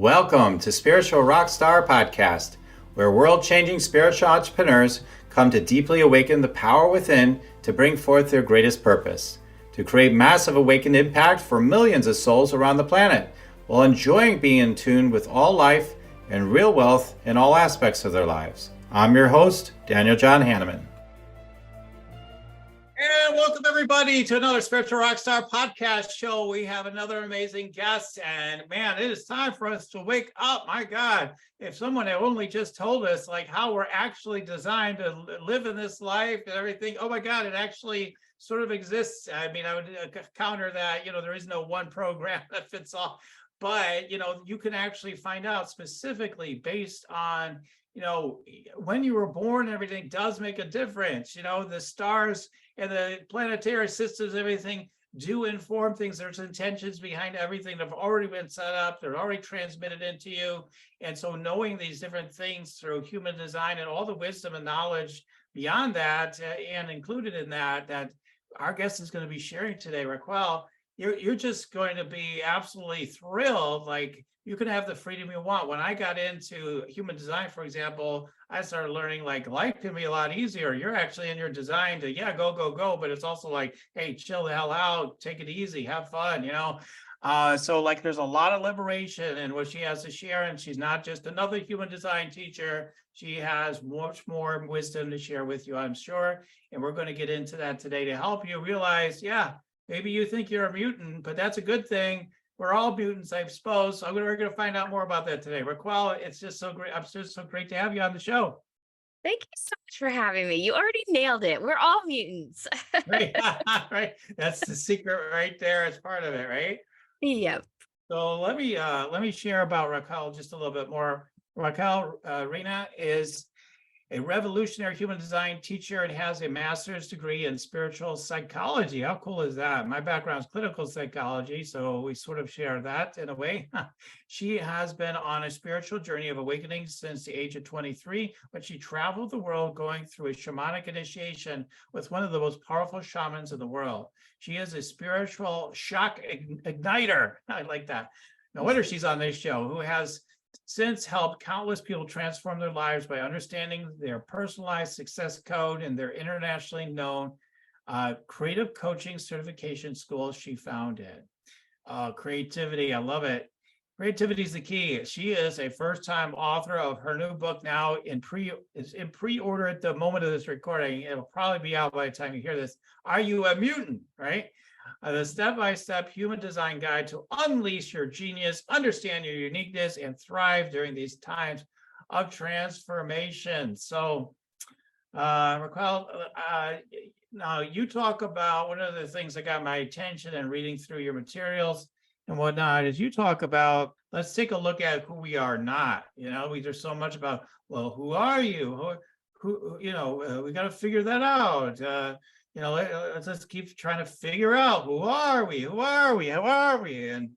Welcome to Spiritual Rockstar Podcast, where world-changing spiritual entrepreneurs come to deeply awaken the power within to bring forth their greatest purpose, to create massive awakened impact for millions of souls around the planet, while enjoying being in tune with all life and real wealth in all aspects of their lives. I'm your host, Daniel John Hanneman. And welcome everybody to another Spiritual Rockstar Podcast show. We have another amazing guest, and man, it is time for us to wake up. My God, if someone had only just told us like how we're actually designed to live in this life and everything. Oh my God, it actually sort of exists. I mean, I would counter that, there is no one program that fits all, but you can actually find out specifically based on when you were born, everything does make a difference. The stars and the planetary systems, everything do inform things. There's intentions behind everything that have already been set up. They're already transmitted into you. And so knowing these different things through human design and all the wisdom and knowledge beyond that, and included in that our guest is going to be sharing today, Raquel, you're just going to be absolutely thrilled. Like, you can have the freedom you want. When I got into human design, for example, I started learning like life can be a lot easier. You're actually in your design to, go, but it's also like, hey, chill the hell out, take it easy, have fun, So like there's a lot of liberation in what she has to share, and she's not just another human design teacher. She has much more wisdom to share with you, I'm sure. And we're going to get into that today to help you realize, maybe you think you're a mutant, but that's a good thing. We're all mutants, I suppose. So we're going to find out more about that today. Raquel, it's just so great. I'm just so great to have you on the show. Thank you so much for having me. You already nailed it. We're all mutants. Right. Right. That's the secret right there. It's part of it, right? Yep. So let me share about Raquel just a little bit more. Raquel Reyna is a revolutionary human design teacher and has a master's degree in spiritual psychology. How cool is that? My background is clinical psychology, so we sort of share that in a way. She has been on a spiritual journey of awakening since the age of 23, when she traveled the world going through a shamanic initiation with one of the most powerful shamans in the world. She is a spiritual shock igniter. I like that. No wonder she's on this show, who has since helped countless people transform their lives by understanding their personalized success code and their internationally known creative coaching certification school she founded. Creativity, I love it. Creativity is the key. She is a first-time author of her new book, now is in pre-order at the moment of this recording. It'll probably be out by the time you hear this. Are You a Mutant? Right? The step-by-step human design guide to unleash your genius, understand your uniqueness, and thrive during these times of transformation. So, Raquel, now you talk about one of the things that got my attention in reading through your materials and whatnot is you talk about, let's take a look at who we are not. There's so much about, well, who are you? Who we got to figure that out. Let's keep trying to figure out who are we, how are we, and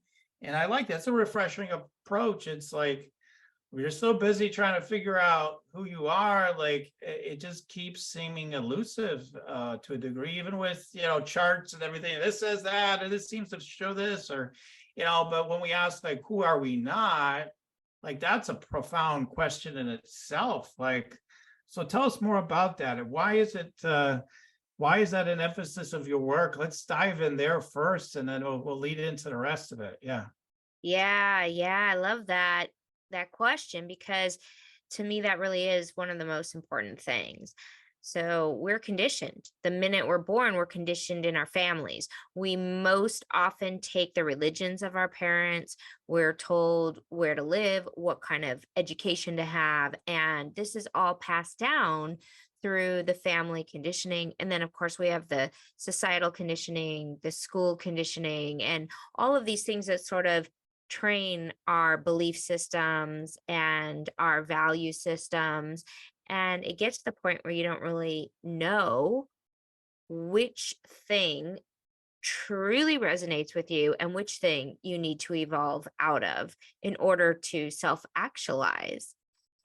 I like that. It's a refreshing approach. It's like we're so busy trying to figure out who you are, like it just keeps seeming elusive to a degree, even with charts and everything. This says that, or this seems to show this, or But when we ask like who are we not, like that's a profound question in itself. Like, so tell us more about that. And why is that an emphasis of your work? Let's dive in there first, and then we'll lead into the rest of it. Yeah. I love that question, because to me that really is one of the most important things. So we're conditioned. The minute we're born, we're conditioned in our families. We most often take the religions of our parents. We're told where to live, what kind of education to have, and this is all passed down through the family conditioning. And then of course we have the societal conditioning, the school conditioning, and all of these things that sort of train our belief systems and our value systems. And it gets to the point where you don't really know which thing truly resonates with you and which thing you need to evolve out of in order to self-actualize.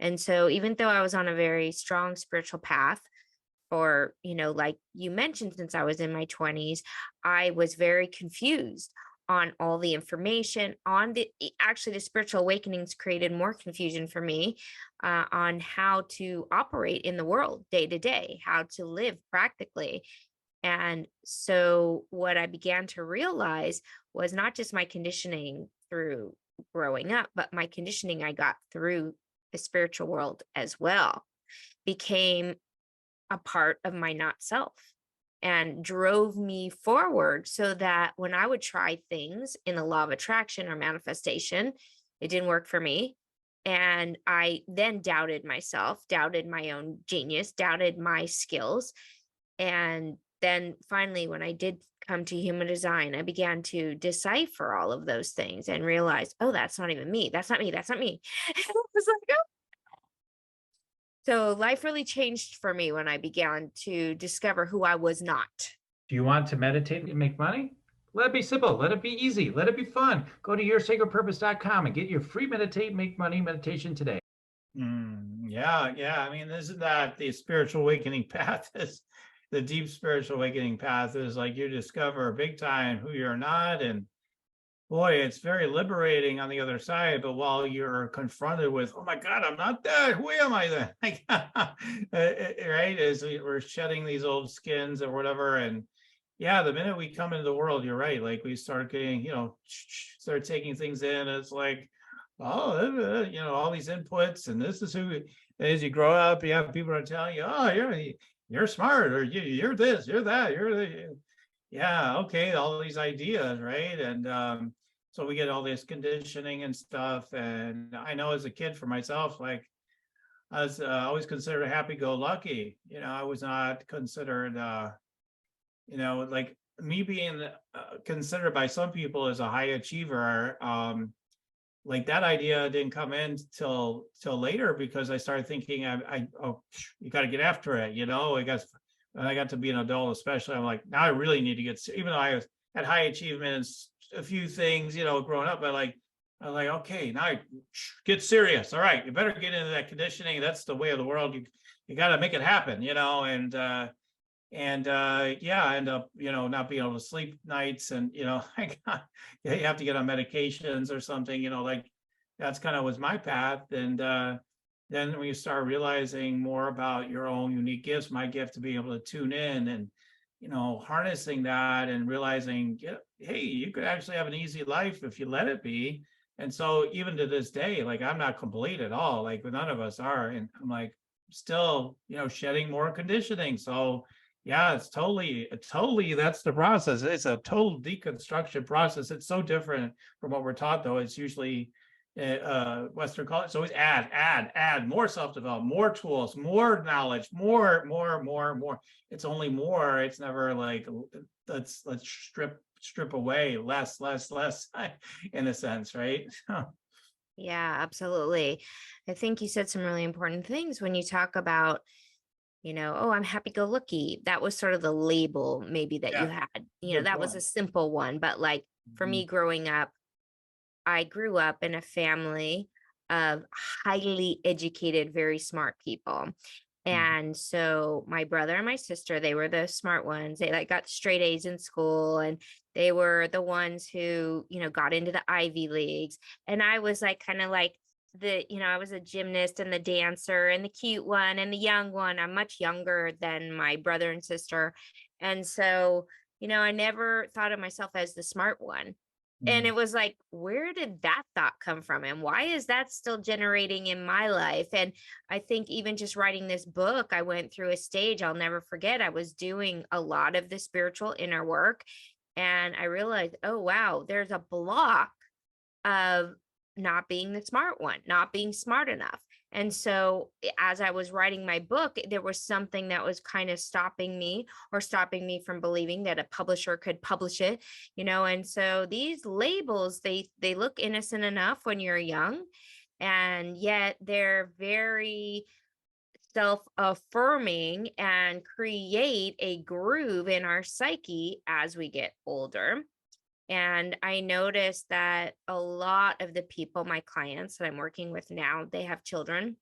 And so even though I was on a very strong spiritual path for, like you mentioned, since I was in my 20s, I was very confused on all the information on actually the spiritual awakenings created more confusion for me on how to operate in the world day to day, how to live practically. And so what I began to realize was not just my conditioning through growing up, but my conditioning I got through the spiritual world as well became a part of my not self and drove me forward, so that when I would try things in the law of attraction or manifestation, it didn't work for me. And I then doubted myself, doubted my own genius, doubted my skills. And then finally, when I did come to human design, I began to decipher all of those things and realize, oh, that's not even me. That's not me. That's not me. And I was like, oh. So life really changed for me when I began to discover who I was not. Do you want to meditate and make money? Let it be simple. Let it be easy. Let it be fun. Go to yoursacredpurpose.com and get your free meditate, make money meditation today. Yeah. I mean, isn't that the spiritual awakening path? Is the deep spiritual awakening path is like you discover big time who you're not, and boy, it's very liberating on the other side. But while you're confronted with, oh my God, I'm not that. Who am I then? Like, right? As we're shedding these old skins or whatever. And yeah, the minute we come into the world, you're right. Like we start getting, start taking things in. It's like, oh, all these inputs, and this is who. As you grow up, you have people are telling you, oh, you're smart, or you're this, you're that, yeah, okay, all these ideas, right? And so we get all this conditioning and stuff. And I know as a kid for myself, like I was always considered happy-go-lucky. I was not considered, like me being considered by some people as a high achiever. Like that idea didn't come in till later, because I started thinking, you got to get after it. I guess when I got to be an adult, especially, I'm like, now I really need to get, even though I had high achievements, a few things, growing up, I'm like, okay, now I get serious. All right, you better get into that conditioning. That's the way of the world. You got to make it happen, and yeah, I end up, not being able to sleep nights, and you have to get on medications or something, like that's kind of was my path. And then when you start realizing more about your own unique gifts, my gift to be able to tune in and harnessing that and realizing, hey, you could actually have an easy life if you let it be. And so even to this day, like I'm not complete at all, like none of us are, and I'm like still shedding more conditioning. So yeah, it's totally that's the process. It's a total deconstruction process. It's so different from what we're taught, though. It's usually Western culture. It's always add more self-development, more tools, more knowledge, more. It's only more. It's never like let's strip away less in a sense, right? Yeah, absolutely. I think you said some really important things when you talk about, oh, I'm happy-go-lucky. That was sort of the label maybe that you Yeah, had. That was a simple one. But like for me growing up, I grew up in a family of highly educated, very smart people. And so my brother and my sister, they were the smart ones. They like got straight A's in school, and they were the ones who, got into the Ivy Leagues. And I was like kind of like I was a gymnast and the dancer and the cute one and the young one. I'm much younger than my brother and sister. And so, I never thought of myself as the smart one. And it was like, where did that thought come from? And why is that still generating in my life? And I think even just writing this book, I went through a stage I'll never forget. I was doing a lot of the spiritual inner work. And I realized, oh, wow, there's a block of not being the smart one, not being smart enough. And so as I was writing my book, there was something that was kind of stopping me from believing that a publisher could publish it, and so these labels, they look innocent enough when you're young, and yet they're very self-affirming and create a groove in our psyche as we get older. And I noticed that a lot of the people, my clients that I'm working with now, they have children.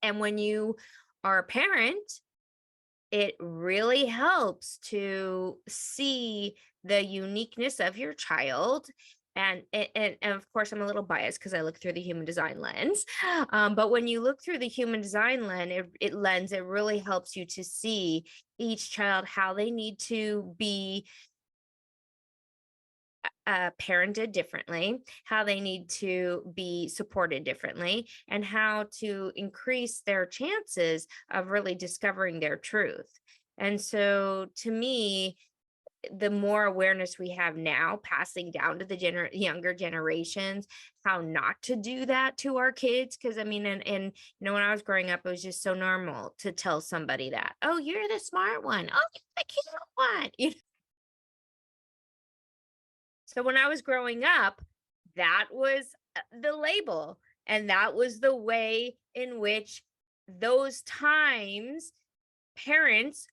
And when you are a parent, it really helps to see the uniqueness of your child. And of course, I'm a little biased because I look through the human design lens. But when you look through the human design lens, it really helps you to see each child, how they need to be parented differently, how they need to be supported differently, and how to increase their chances of really discovering their truth. And so to me, the more awareness we have now, passing down to the younger generations, how not to do that to our kids. Because I mean, and when I was growing up, it was just so normal to tell somebody that, oh, you're the smart one, oh, you're the cute one. So when I was growing up, that was the label, and that was the way in which those times parents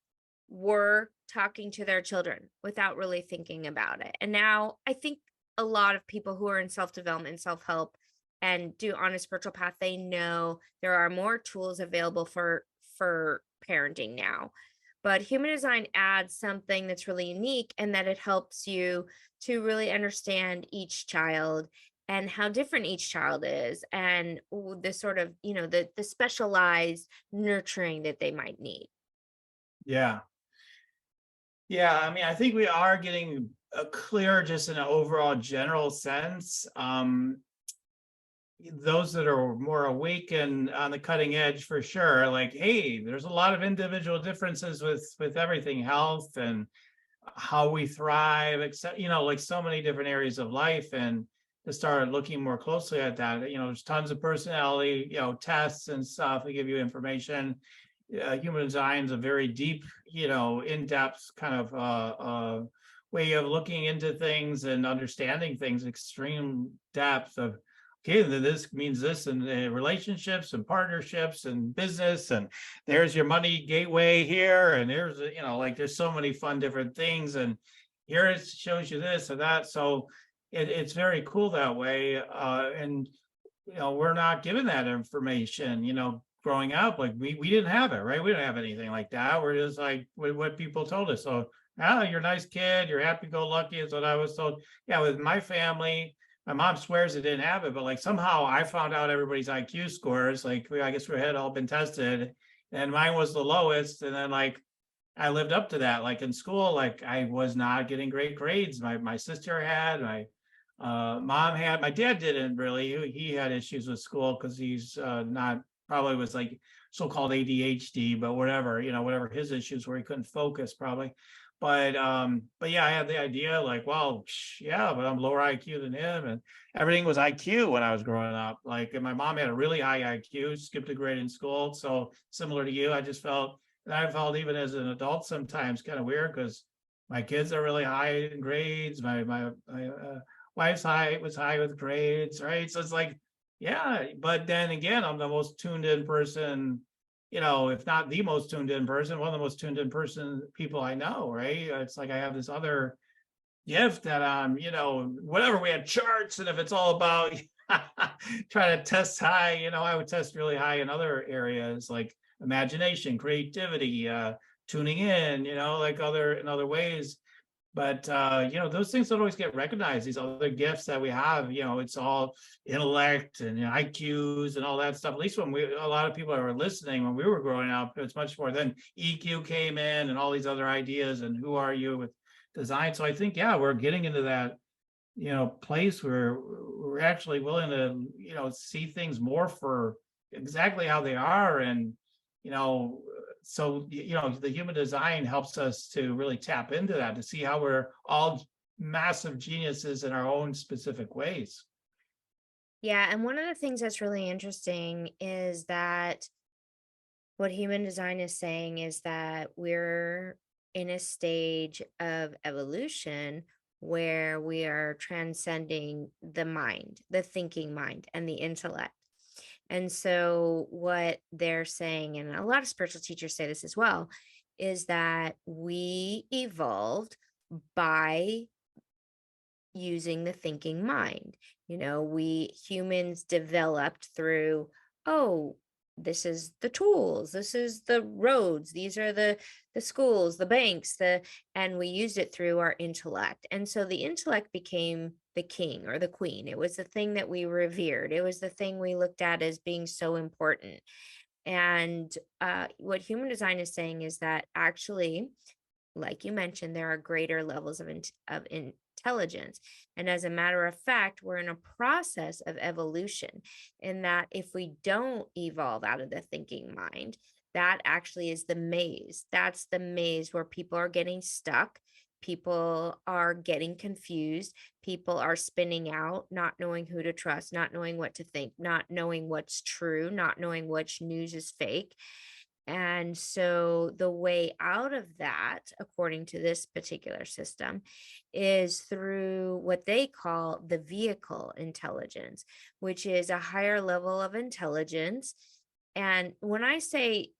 were talking to their children without really thinking about it. And now I think a lot of people who are in self-development, self-help, and do on a spiritual path, they know there are more tools available for parenting now. But human design adds something that's really unique, and that it helps you to really understand each child and how different each child is, and the sort of, the specialized nurturing that they might need. Yeah. Yeah, I mean, I think we are getting a clear, just in an overall general sense. Those that are more awake and on the cutting edge, for sure, like, hey, there's a lot of individual differences with everything, health and how we thrive, except, like so many different areas of life. And to start looking more closely at that, there's tons of personality, tests and stuff that give you information. Human design is a very deep, in-depth kind of way of looking into things and understanding things, extreme depth of, okay, this means this in relationships and partnerships and business, and there's your money gateway here, and there's, like, there's so many fun different things, and here it shows you this or that. So it's very cool that way. And we're not given that information, growing up. Like, we didn't have it, right? We didn't have anything like that. We're just like what people told us. So, you're a nice kid, you're happy-go-lucky is what I was told. Yeah, with my family, my mom swears it didn't have it, but like somehow I found out everybody's IQ scores. Like, I guess we had all been tested, and mine was the lowest. And then, like, I lived up to that. Like in school, like, I was not getting great grades. My sister had, my mom had, my dad didn't really. He had issues with school because he's not, probably was like so-called ADHD, but whatever, whatever his issues were, he couldn't focus probably. But yeah, I had the idea, like, well, yeah, but I'm lower IQ than him, and everything was IQ when I was growing up. Like, and my mom had a really high IQ, skipped a grade in school. So similar to you, I felt even as an adult sometimes kind of weird, because my kids are really high in grades. My wife's was high with grades, right? So it's like, yeah, but then again, I'm the most tuned in person, if not the most tuned in person, one of the most tuned in people I know, right? It's like I have this other gift that whatever, we had charts, and if it's all about trying to test high, I would test really high in other areas like imagination, creativity, tuning in, like in other ways. But those things don't always get recognized. These other gifts that we have, it's all intellect and IQs and all that stuff. At least when a lot of people were listening when we were growing up, it's much more. Then EQ came in and all these other ideas, and who are you with design. So I think, yeah, we're getting into that, place where we're actually willing to, see things more for exactly how they are. And, so, the human design helps us to really tap into that, to see how we're all massive geniuses in our own specific ways. Yeah, and one of the things that's really interesting is that what human design is saying is that we're in a stage of evolution where we are transcending the mind, the thinking mind, and the intellect. And so, what they're saying, and a lot of spiritual teachers say this as well, is that we evolved by using the thinking mind. We humans developed through, oh, this is the tools, this is the roads, these are the schools, the banks, and we used it through our intellect. And so the intellect became the king or the queen. It was the thing that we revered. It was the thing we looked at as being so important. And what human design is saying is that actually, like you mentioned, there are greater levels of intelligence. And as a matter of fact, we're in a process of evolution, in that if we don't evolve out of the thinking mind, that actually is the maze. That's the maze where people are getting stuck. People are getting confused. People are spinning out, not knowing who to trust, not knowing what to think, not knowing what's true, not knowing which news is fake. And so the way out of that, according to this particular system, is through what they call the vehicle intelligence, which is a higher level of intelligence. And when I say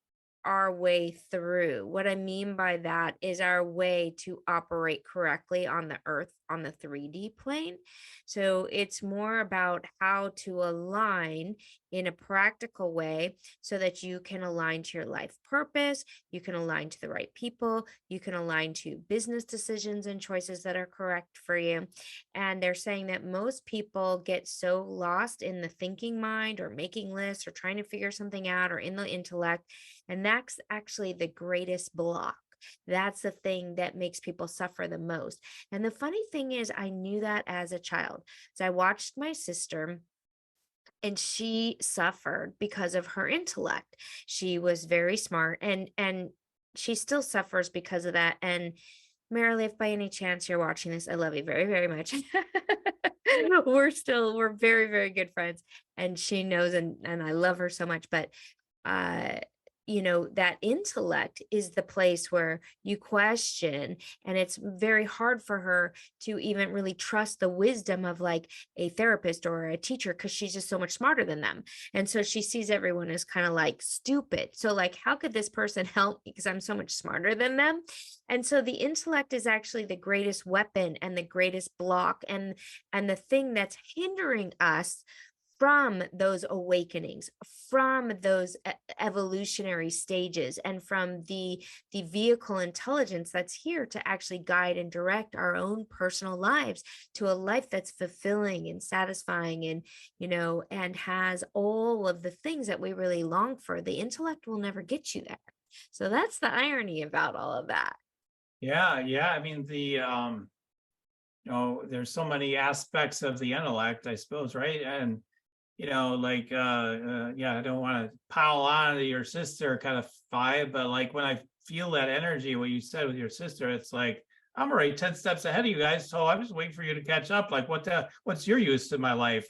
our way through, what I mean by that is our way to operate correctly on the earth, on the 3D plane. So it's more about how to align in a practical way so that you can align to your life purpose, you can align to the right people, you can align to business decisions and choices that are correct for you. And they're saying that most people get so lost in the thinking mind or making lists or trying to figure something out or in the intellect. And that's actually the greatest block. That's the thing that makes people suffer the most. And the funny thing is, I knew that as a child. So I watched my sister, and she suffered because of her intellect. She was very smart, and she still suffers because of that. And Marilee, if by any chance you're watching this, I love you very, very much. We're very, very good friends, and she knows, and I love her so much. But that intellect is the place where you question, and it's very hard for her to even really trust the wisdom of like a therapist or a teacher, because she's just so much smarter than them. And so she sees everyone as kind of like stupid. So like, how could this person help me because I'm so much smarter than them? And so the intellect is actually the greatest weapon and the greatest block, and the thing that's hindering us from those awakenings, from those evolutionary stages, and from the vehicle intelligence that's here to actually guide and direct our own personal lives to a life that's fulfilling and satisfying, and and has all of the things that we really long for. The intellect will never get you there. So that's the irony about all of that. Yeah. I mean, there's so many aspects of the intellect, I suppose, right? And I don't want to pile on to your sister kind of vibe, but like when I feel that energy, what you said with your sister, it's like, I'm already 10 steps ahead of you guys. So I'm just waiting for you to catch up. Like, what's your use to my life,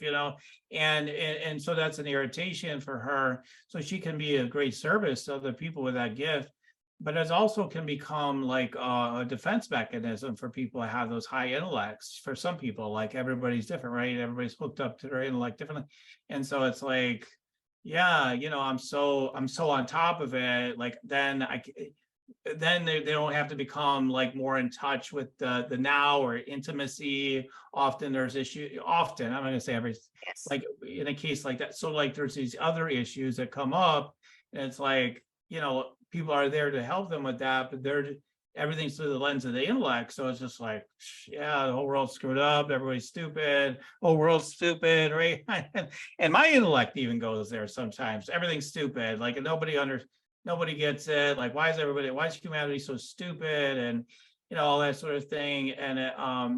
And so that's an irritation for her. So she can be a great service to other people with that gift. But it also can become like a defense mechanism for people to have those high intellects. For some people, like everybody's different, right? Everybody's hooked up to their intellect differently. And so it's like, I'm so on top of it. Like then they don't have to become like more in touch with the now or intimacy. Often there's I'm not gonna say every, Yes. like in a case like that. So like there's these other issues that come up, and it's like, people are there to help them with that, but everything's through the lens of the intellect. So it's just like, yeah, the whole world's screwed up. Everybody's stupid. Whole world's stupid, right? And my intellect even goes there sometimes. Everything's stupid. Like nobody gets it. Like, why is humanity so stupid? And all that sort of thing. And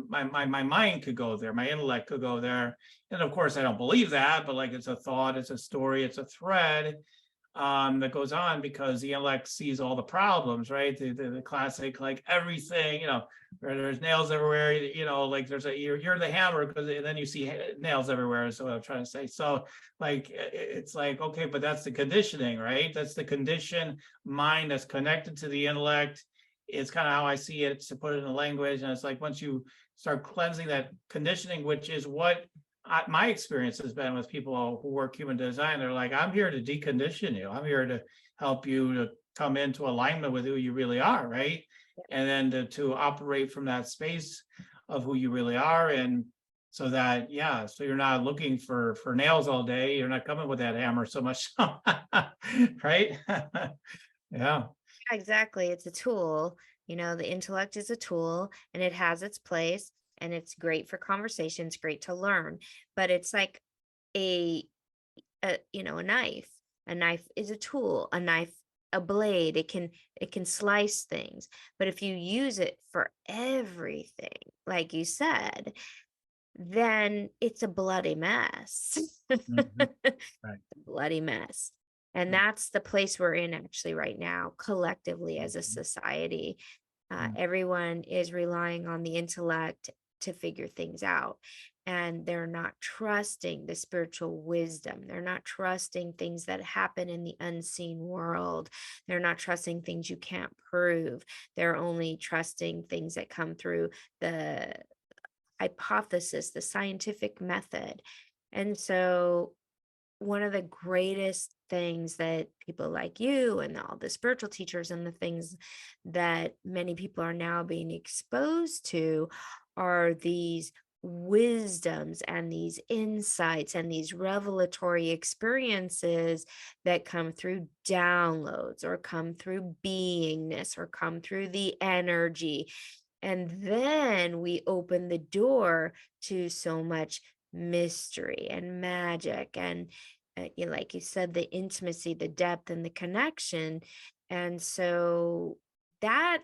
my mind could go there. My intellect could go there. And of course, I don't believe that, but like it's a thought, it's a story, it's a thread that goes on, because the intellect sees all the problems, right? The classic, like everything, where there's nails everywhere, like you're the hammer, because then you see nails everywhere. Is what I'm trying to say. So like, it's like, okay, but that's the conditioning, right? That's the conditioned mind that's connected to the intellect. It's kind of how I see it, to put it in language. And it's like, once you start cleansing that conditioning, which is what my experience has been with people who work human design, they're like, I'm here to decondition you. I'm here to help you to come into alignment with who you really are, right? And then to operate from that space of who you really are. And So that, yeah, so you're not looking for nails all day. You're not coming with that hammer so much, right? Yeah. Exactly. It's a tool. The intellect is a tool and it has its place and it's great for conversations, great to learn. But it's like a, a knife. A knife is a tool, a blade. It can slice things. But if you use it for everything, like you said, then it's a bloody mess. Mhm. Right. Bloody mess. And Mm. that's the place we're in actually right now, collectively as a Mhm. society. Mm. Everyone is relying on the intellect to figure things out. And they're not trusting the spiritual wisdom. They're not trusting things that happen in the unseen world. They're not trusting things you can't prove. They're only trusting things that come through the hypothesis, the scientific method. And so one of the greatest things that people like you and all the spiritual teachers and the things that many people are now being exposed to are these wisdoms and these insights and these revelatory experiences that come through downloads or come through beingness or come through the energy. And then we open the door to so much mystery and magic and like you said, the intimacy, the depth, and the connection. And so that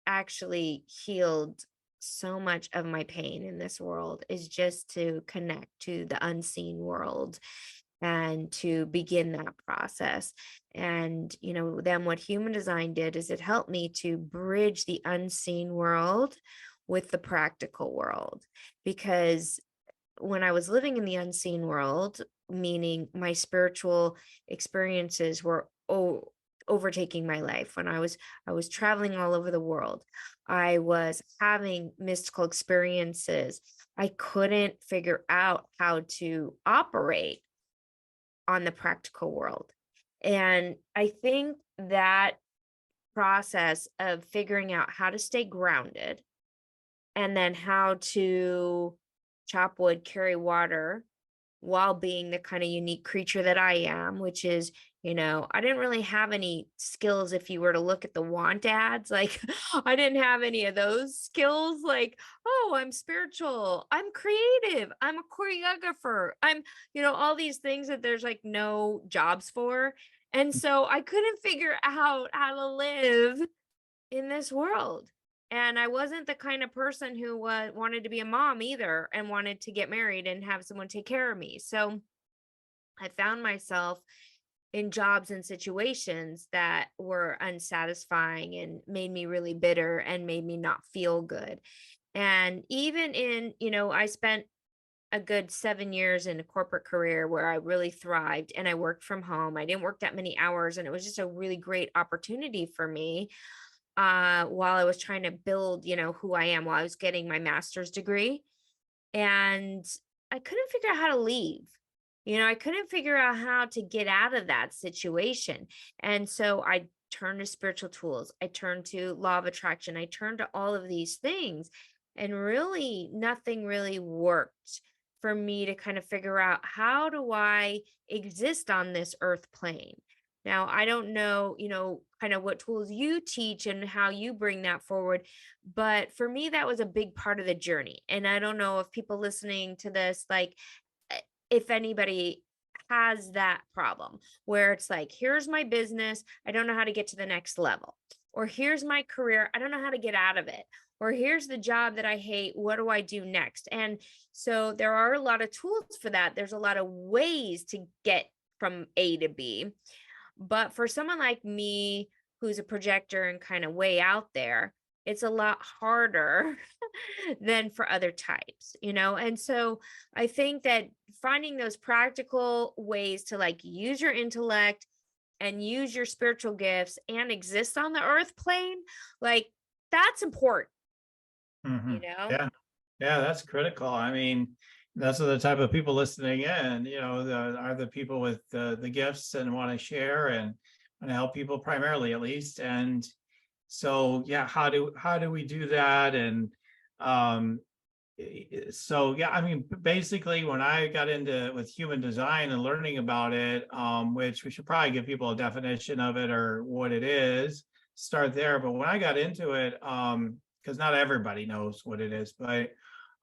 actually healed so much of my pain in this world, is just to connect to the unseen world and to begin that process. And, then what human design did is it helped me to bridge the unseen world with the practical world. Because when I was living in the unseen world, meaning my spiritual experiences were overtaking my life. When I was traveling all over the world, I was having mystical experiences. I couldn't figure out how to operate on the practical world. And I think that process of figuring out how to stay grounded and then how to chop wood, carry water while being the kind of unique creature that I am, which is, I didn't really have any skills. If you were to look at the want ads, like I didn't have any of those skills. Like, oh, I'm spiritual, I'm creative, I'm a choreographer, I'm, all these things that there's like no jobs for. And so I couldn't figure out how to live in this world. And I wasn't the kind of person who wanted to be a mom either and wanted to get married and have someone take care of me. So I found myself in jobs and situations that were unsatisfying and made me really bitter and made me not feel good. And even in, I spent a good 7 years in a corporate career where I really thrived and I worked from home. I didn't work that many hours and it was just a really great opportunity for me. While I was trying to build, who I am, while I was getting my master's degree. And I couldn't figure out how to leave. I couldn't figure out how to get out of that situation. And so I turned to spiritual tools. I turned to law of attraction. I turned to all of these things. And really, nothing really worked for me to kind of figure out, how do I exist on this earth plane? Now, I don't know, kind of what tools you teach and how you bring that forward. But for me, that was a big part of the journey. And I don't know if people listening to this, like, if anybody has that problem where it's like, here's my business, I don't know how to get to the next level. Or here's my career, I don't know how to get out of it. Or here's the job that I hate, what do I do next? And so there are a lot of tools for that. There's a lot of ways to get from A to B. But for someone like me, who's a projector and kind of way out there, it's a lot harder than for other types, And so I think that finding those practical ways to like use your intellect and use your spiritual gifts and exist on the earth plane, like that's important, Mhm. Yeah. Yeah, that's critical. I mean, those are the type of people listening in, are the people with the gifts and want to share and want to help people primarily, at least. And so, yeah, how do we do that? And, So yeah, I mean, basically when I got into with human design and learning about it, which we should probably give people a definition of it or what it is, start there. But when I got into it, because not everybody knows what it is, but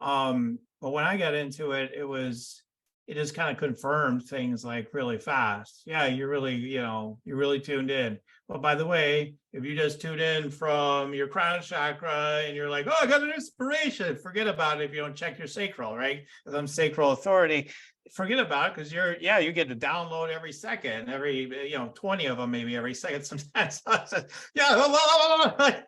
when I got into it, it just kind of confirmed things like really fast. Yeah, you're really, you're really tuned in. But by the way, if you just tune in from your crown chakra and you're like, oh, I got an inspiration, forget about it if you don't check your sacral, right? Because I'm sacral authority. Forget about it because you get to download every second, every 20 of them maybe every second sometimes. Yeah,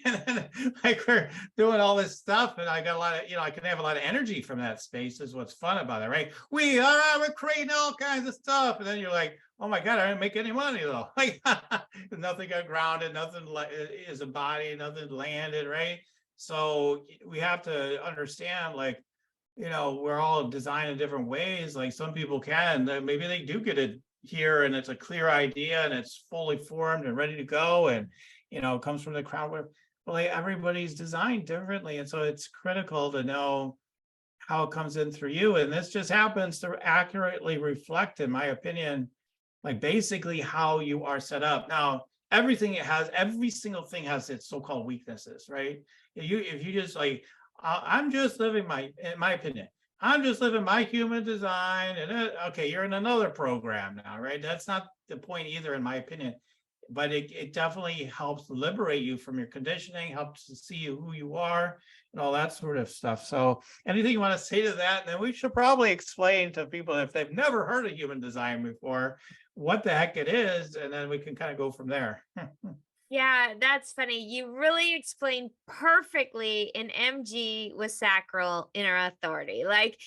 and then like we're doing all this stuff, and I got a lot of I can have a lot of energy from that space. Is what's fun about it, right? We're creating all kinds of stuff, and then you're like, oh my God, I didn't make any money though. Like nothing got grounded, nothing is embodied, nothing landed, right? So we have to understand, like, we're all designed in different ways. Like some people can, maybe they do get it here and it's a clear idea and it's fully formed and ready to go. And, it comes from the crowd where, well, like, everybody's designed differently. And so it's critical to know how it comes in through you. And this just happens to accurately reflect, in my opinion, like basically how you are set up. Now, every single thing has its so-called weaknesses, right? If you just like, I'm just living in my opinion, I'm just living my human design. And okay, you're in another program now, right? That's not the point either, in my opinion. But it definitely helps liberate you from your conditioning, helps to see who you are, and all that sort of stuff. So anything you want to say to that? Then we should probably explain to people, if they've never heard of human design before, what the heck it is, and then we can kind of go from there. Yeah, that's funny. You really explained perfectly in MG with sacral inner authority. Like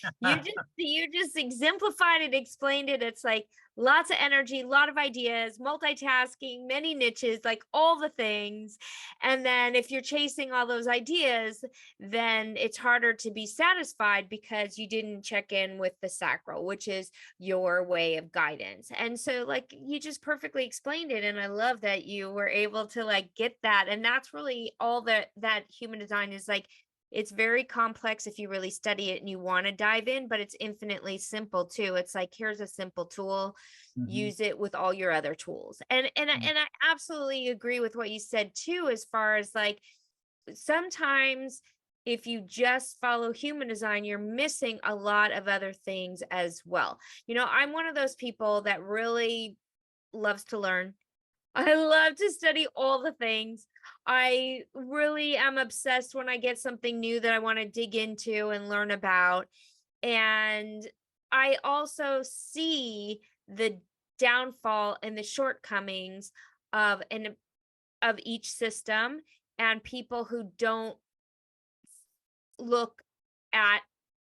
you just exemplified it, explained it. It's like lots of energy, a lot of ideas, multitasking, many niches, like all the things. And then if you're chasing all those ideas, then it's harder to be satisfied because you didn't check in with the sacral, which is your way of guidance. And so like you just perfectly explained it. And I love that you were able to like get that. And that's really all that human design is. Like, it's very complex if you really study it and you want to dive in, but it's infinitely simple too. It's like, here's a simple tool, use it with all your other tools. And I absolutely agree with what you said too, as far as like, sometimes if you just follow human design, you're missing a lot of other things as well. I'm one of those people that really loves to learn. I love to study all the things. I really am obsessed when I get something new that I want to dig into and learn about. And I also see the downfall and the shortcomings of each system, and people who don't look at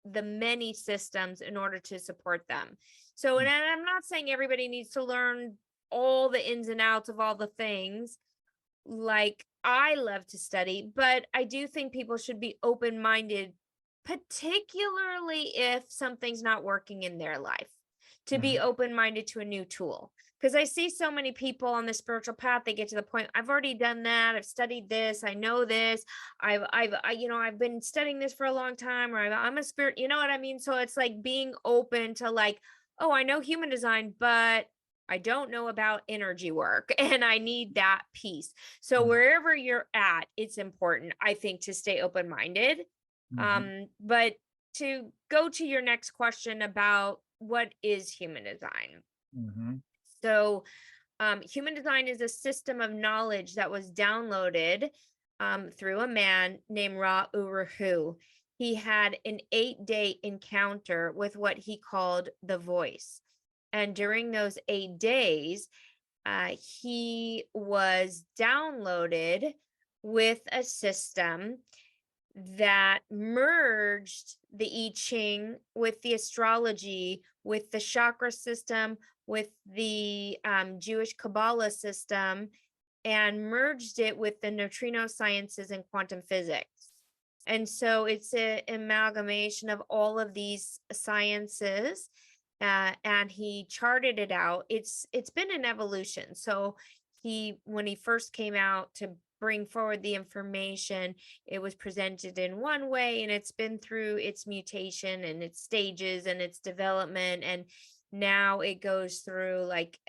the many systems in order to support them. So, and I'm not saying everybody needs to learn all the ins and outs of all the things like I love to study, but I do think people should be open-minded, particularly if something's not working in their life, to be open-minded to a new tool. Because I see so many people on the spiritual path, they get to the point, I've already done that, I've studied this, I know this, I've been studying this for a long time, or I'm a spirit, you know what I mean? So it's like being open to like, oh, I know human design, but I don't know about energy work, and I need that piece. So wherever you're at, it's important, I think, to stay open-minded. But to go to your next question about what is human design. So human design is a system of knowledge that was downloaded through a man named Ra Uru. He had an 8-day encounter with what he called the voice. And during those 8 days, he was downloaded with a system that merged the I Ching with the astrology, with the chakra system, with the Jewish Kabbalah system, and merged it with the neutrino sciences and quantum physics. And so it's an amalgamation of all of these sciences. And he charted it out. It's been an evolution. So when he first came out to bring forward the information. It was presented in one way, and it's been through its mutation and its stages and its development, and now it goes through like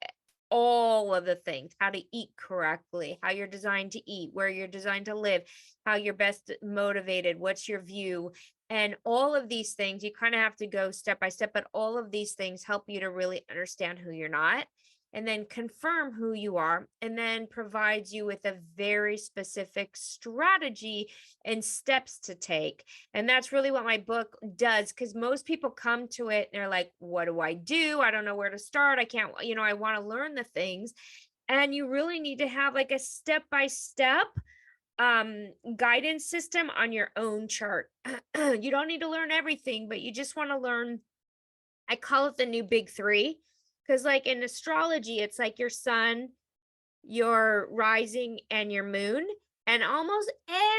all of the things: how to eat correctly, how you're designed to eat, where you're designed to live, how you're best motivated, what's your view. And all of these things, you kind of have to go step by step, but all of these things help you to really understand who you're not, and then confirm who you are, and then provides you with a very specific strategy and steps to take. And that's really what my book does, because most people come to it and they're like, what do? I don't know where to start. I can't, I want to learn the things. And you really need to have like a step-by-step guidance system on your own chart. You don't need to learn everything, but you just want to learn, I call it the new big three. Because like in astrology, it's like your sun, your rising, and your moon. And almost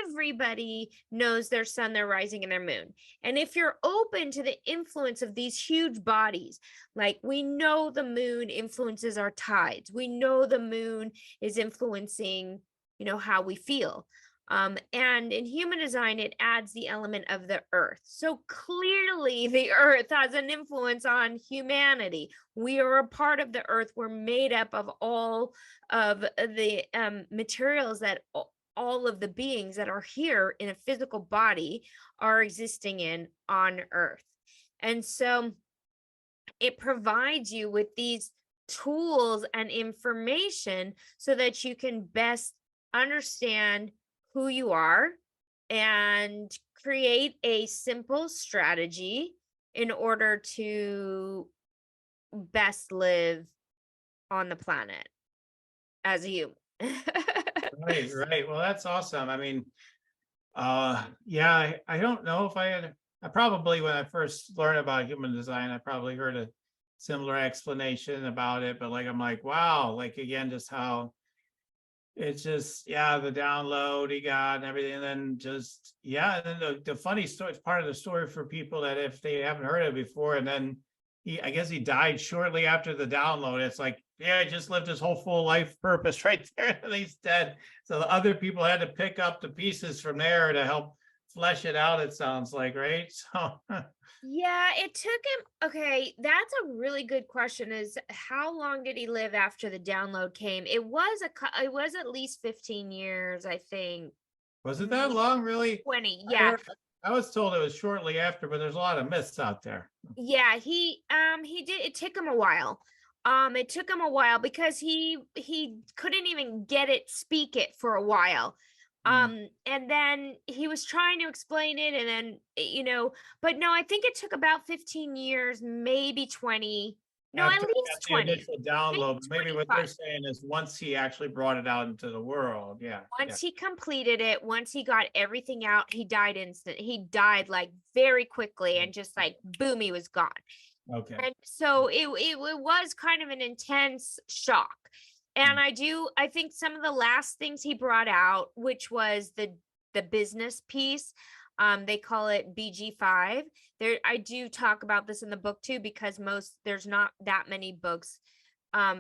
everybody knows their sun, their rising, and their moon. And if you're open to the influence of these huge bodies, like we know the moon influences our tides. We know the moon is influencing, how we feel. And in human design, it adds the element of the earth. So clearly the earth has an influence on humanity. We are a part of the earth. We're made up of all of the materials that all of the beings that are here in a physical body are existing in on earth. And so it provides you with these tools and information so that you can best understand who you are and create a simple strategy in order to best live on the planet as a human. Right. Well, that's awesome. I mean, yeah, I don't know if I probably, when I first learned about human design, I probably heard a similar explanation about it, but like, I'm like, wow, like again, just how it's just, the download he got and everything. And then just, and then the funny story, it's part of the story for people that if they haven't heard it before, and then I guess he died shortly after the download. It's like, he just lived his whole full life purpose right there, and he's dead. So the other people had to pick up the pieces from there to help flesh it out, it sounds like, right? So Yeah, it took him. Okay, that's a really good question. Is how long did he live after the download came? It was at least 15 years, I think. was it that long, really? 20, yeah. I was told it was shortly after, but there's a lot of myths out there. Yeah, he did. It took him a while. It took him a while because he couldn't even speak it for a while. And then he was trying to explain it, and then but no, I think it took about 15 years, maybe 20. No, at least 20. Initial download. Maybe what they're saying is once he actually brought it out into the world. Once he completed it, once he got everything out, he died he died like very quickly, and just like boom, he was gone. Okay. And so it was kind of an intense shock. And I think some of the last things he brought out, which was the business piece, they call it BG5. I do talk about this in the book too, because there's not that many books.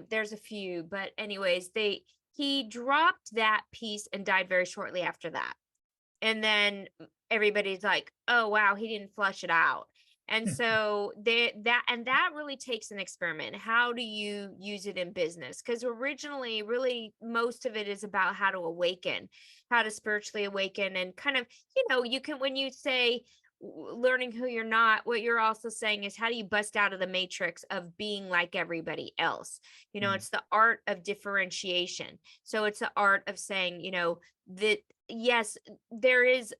There's a few, but anyways, he dropped that piece and died very shortly after that. And then everybody's like, oh wow, he didn't flush it out. And so that really takes an experiment. How do you use it in business? Because originally, really, most of it is about how to awaken, how to spiritually awaken, and kind of, you can, when you say learning who you're not, what you're also saying is how do you bust out of the matrix of being like everybody else? It's the art of differentiation. So it's the art of saying, that yes, there is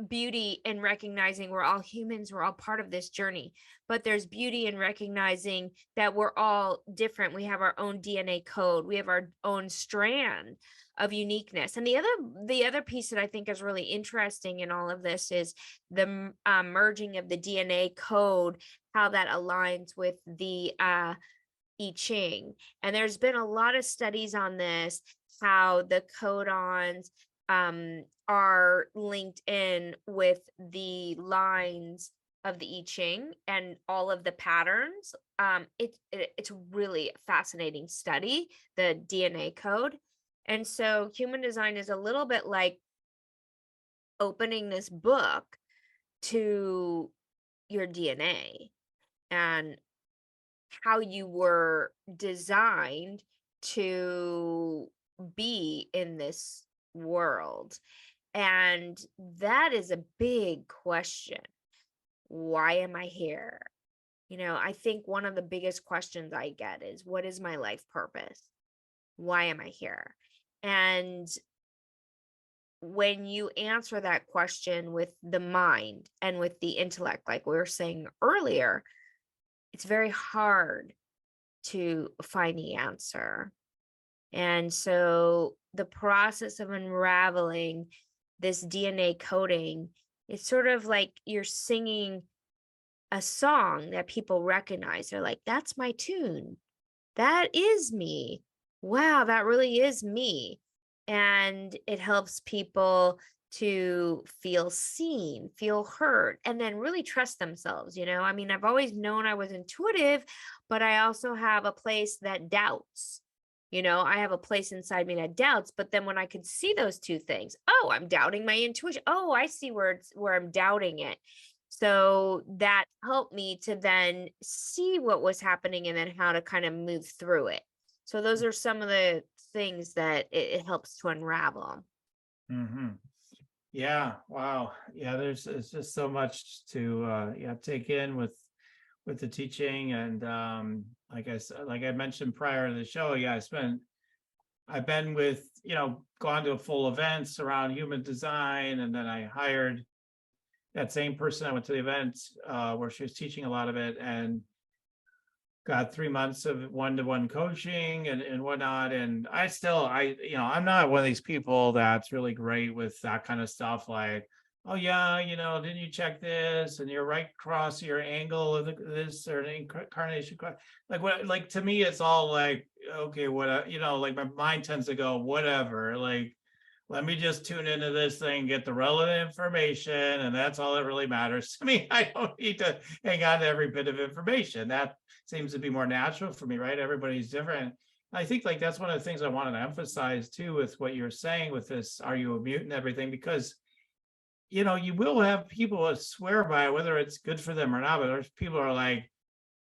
beauty in recognizing we're all humans, we're all part of this journey, but there's beauty in recognizing that we're all different. We have our own DNA code, we have our own strand of uniqueness. And the other piece that I think is really interesting in all of this is the merging of the DNA code, how that aligns with the I Ching. And there's been a lot of studies on this, how the codons are linked in with the lines of the I Ching and all of the patterns. It's really a fascinating study, the DNA code. And so human design is a little bit like opening this book to your DNA and how you were designed to be in this world. And that is a big question. Why am I here? You know, I think one of the biggest questions I get is, what is my life purpose? Why am I here? And when you answer that question with the mind and with the intellect, like we were saying earlier, it's very hard to find the answer. And so the process of unraveling this DNA coding, it's sort of like you're singing a song that people recognize. They're like, that's my tune. That is me. Wow, that really is me. And it helps people to feel seen, feel heard, and then really trust themselves. You know, I mean, I've always known I was intuitive, but I also have a place that doubts. You know, I have a place inside me that doubts, but then when I could see those two things, oh, I'm doubting my intuition. Oh, I see where I'm doubting it. So that helped me to then see what was happening and then how to kind of move through it. So those are some of the things that it helps to unravel. Mm-hmm. Yeah. Wow. Yeah. There's just so much to take in with the teaching, and like I mentioned prior to the show, yeah, I've been with, gone to full events around human design, and then I hired that same person. I went to the event where she was teaching a lot of it, and got 3 months of one-to-one coaching and whatnot. And I'm not one of these people that's really great with that kind of stuff. Like, oh yeah, didn't you check this? And you're right across your angle of this or an incarnation. Like what? Like to me, it's all like, okay, what? Like my mind tends to go, whatever. Like, let me just tune into this thing, get the relevant information, and that's all that really matters to me. I don't need to hang on to every bit of information. That seems to be more natural for me, right? Everybody's different. I think like that's one of the things I wanted to emphasize too with what you're saying with this, are you a mutant, everything, because you will have people that swear by it, whether it's good for them or not, but there's people who are like,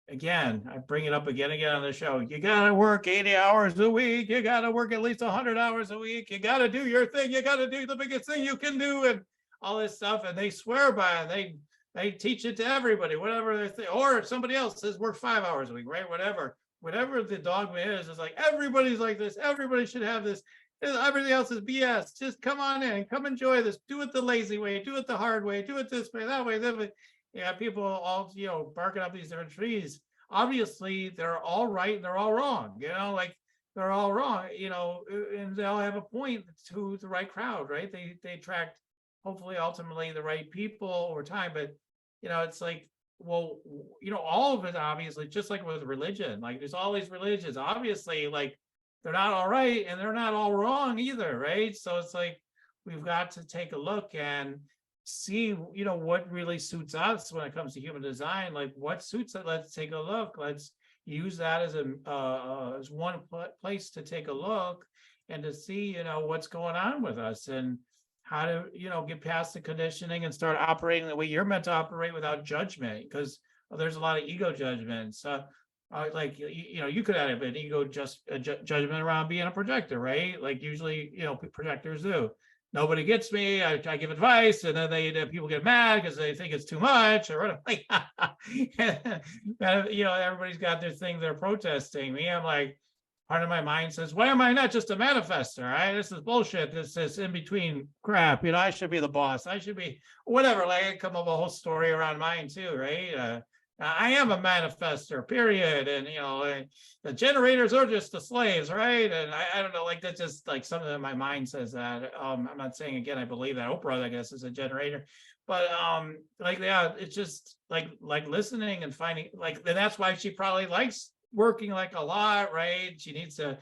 again, I bring it up again on the show. You got to work 80 hours a week. You got to work at least 100 hours a week. You got to do your thing. You got to do the biggest thing you can do, and all this stuff. And they swear by it. They teach it to everybody, whatever they think. Or if somebody else says work 5 hours a week, right? Whatever the dogma is, it's like everybody's like this. Everybody should have this. Everything else is BS. Just come on in, come enjoy this. Do it the lazy way. Do it the hard way. Do it this way, that way, that way. Yeah, people all barking up these different trees. Obviously, they're all right and they're all wrong. Like they're all wrong. And they all have a point to the right crowd, right? They attract, hopefully, ultimately, the right people over time. But it's like, well, all of it obviously, just like with religion, like there's all these religions. Obviously, like they're not all right and they're not all wrong either, right? So it's like we've got to take a look and see what really suits us when it comes to human design. Like what suits it, let's take a look. Let's use that as as one place to take a look and to see what's going on with us, and how to get past the conditioning and start operating the way you're meant to operate without judgment, because there's a lot of ego judgments. Like you could have an ego judgment around being a projector, right? Like usually projectors do. Nobody gets me. I give advice, and then people get mad because they think it's too much or whatever. Like, everybody's got their thing they're protesting. Me, I'm like, part of my mind says, why am I not just a manifester? Right? This is bullshit. This is in between crap. I should be the boss. I should be whatever. Like I come up with a whole story around mine too, right? I am a manifester, period. And, the generators are just the slaves, right? And I don't know, like that's just like something that my mind says that. I'm not saying, again, I believe that Oprah, I guess, is a generator. But like, yeah, it's just like listening and finding, like, and that's why she probably likes working like a lot, right? She needs to,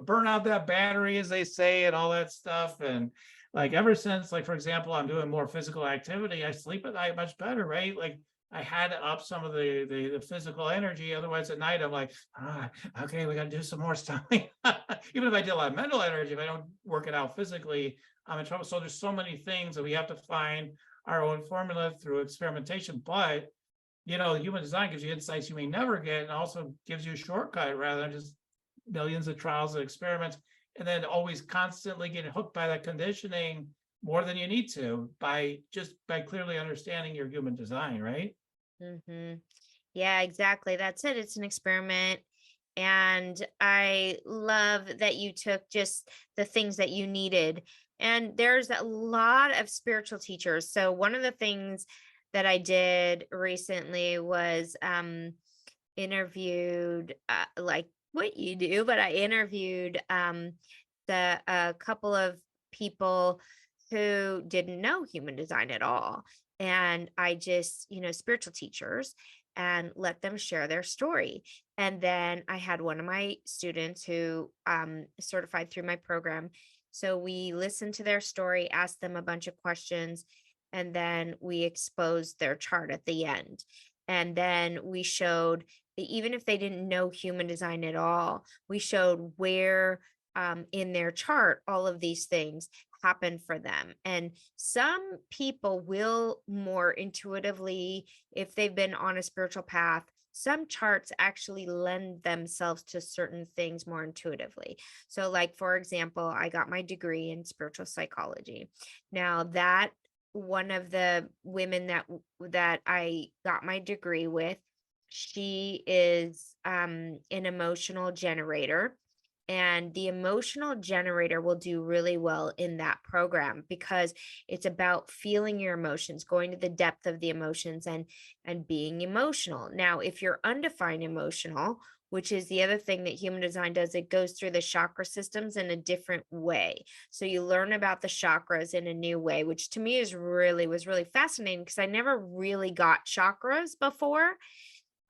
burn out that battery, as they say, and all that stuff. And like ever since, like, for example, I'm doing more physical activity, I sleep at night much better, right? Like, I had to up some of the physical energy. Otherwise at night, I'm like, okay, we got to do some more stuff. Even if I did a lot of mental energy, if I don't work it out physically, I'm in trouble. So there's so many things that we have to find our own formula through experimentation. But, human design gives you insights you may never get, and also gives you a shortcut rather than just millions of trials and experiments, and then always constantly getting hooked by that conditioning more than you need to by clearly understanding your human design, right? Mm-hmm. Yeah, exactly. That's it. It's an experiment. And I love that you took just the things that you needed. And there's a lot of spiritual teachers. So one of the things that I did recently was interviewed like what you do, but I interviewed a couple of people who didn't know human design at all. And I just, spiritual teachers, and let them share their story. And then I had one of my students who certified through my program. So we listened to their story, asked them a bunch of questions, and then we exposed their chart at the end. And then we showed that even if they didn't know human design at all, we showed where in their chart all of these things happen for them. And some people will more intuitively, if they've been on a spiritual path, some charts actually lend themselves to certain things more intuitively. So like, for example, I got my degree in spiritual psychology. Now that one of the women that I got my degree with, she is an emotional generator. And the emotional generator will do really well in that program because it's about feeling your emotions, going to the depth of the emotions and being emotional. Now, if you're undefined emotional, which is the other thing that human design does, it goes through the chakra systems in a different way. So you learn about the chakras in a new way, which to me was really fascinating because I never really got chakras before.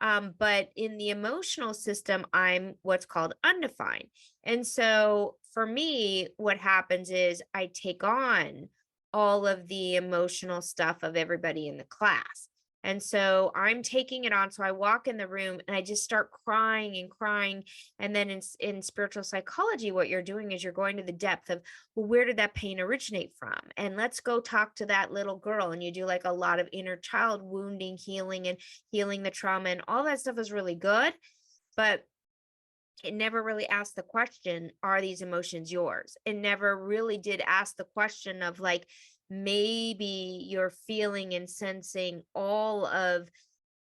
But in the emotional system, I'm what's called undefined. And so for me, what happens is I take on all of the emotional stuff of everybody in the class. And so I'm taking it on. So I walk in the room and I just start crying and crying. And then in spiritual psychology, what you're doing is you're going to the depth of, well, where did that pain originate from? And let's go talk to that little girl. And you do like a lot of inner child wounding, healing, and healing the trauma. And all that stuff is really good. But it never really asked the question, are these emotions yours? It never really did ask the question of like, maybe you're feeling and sensing all of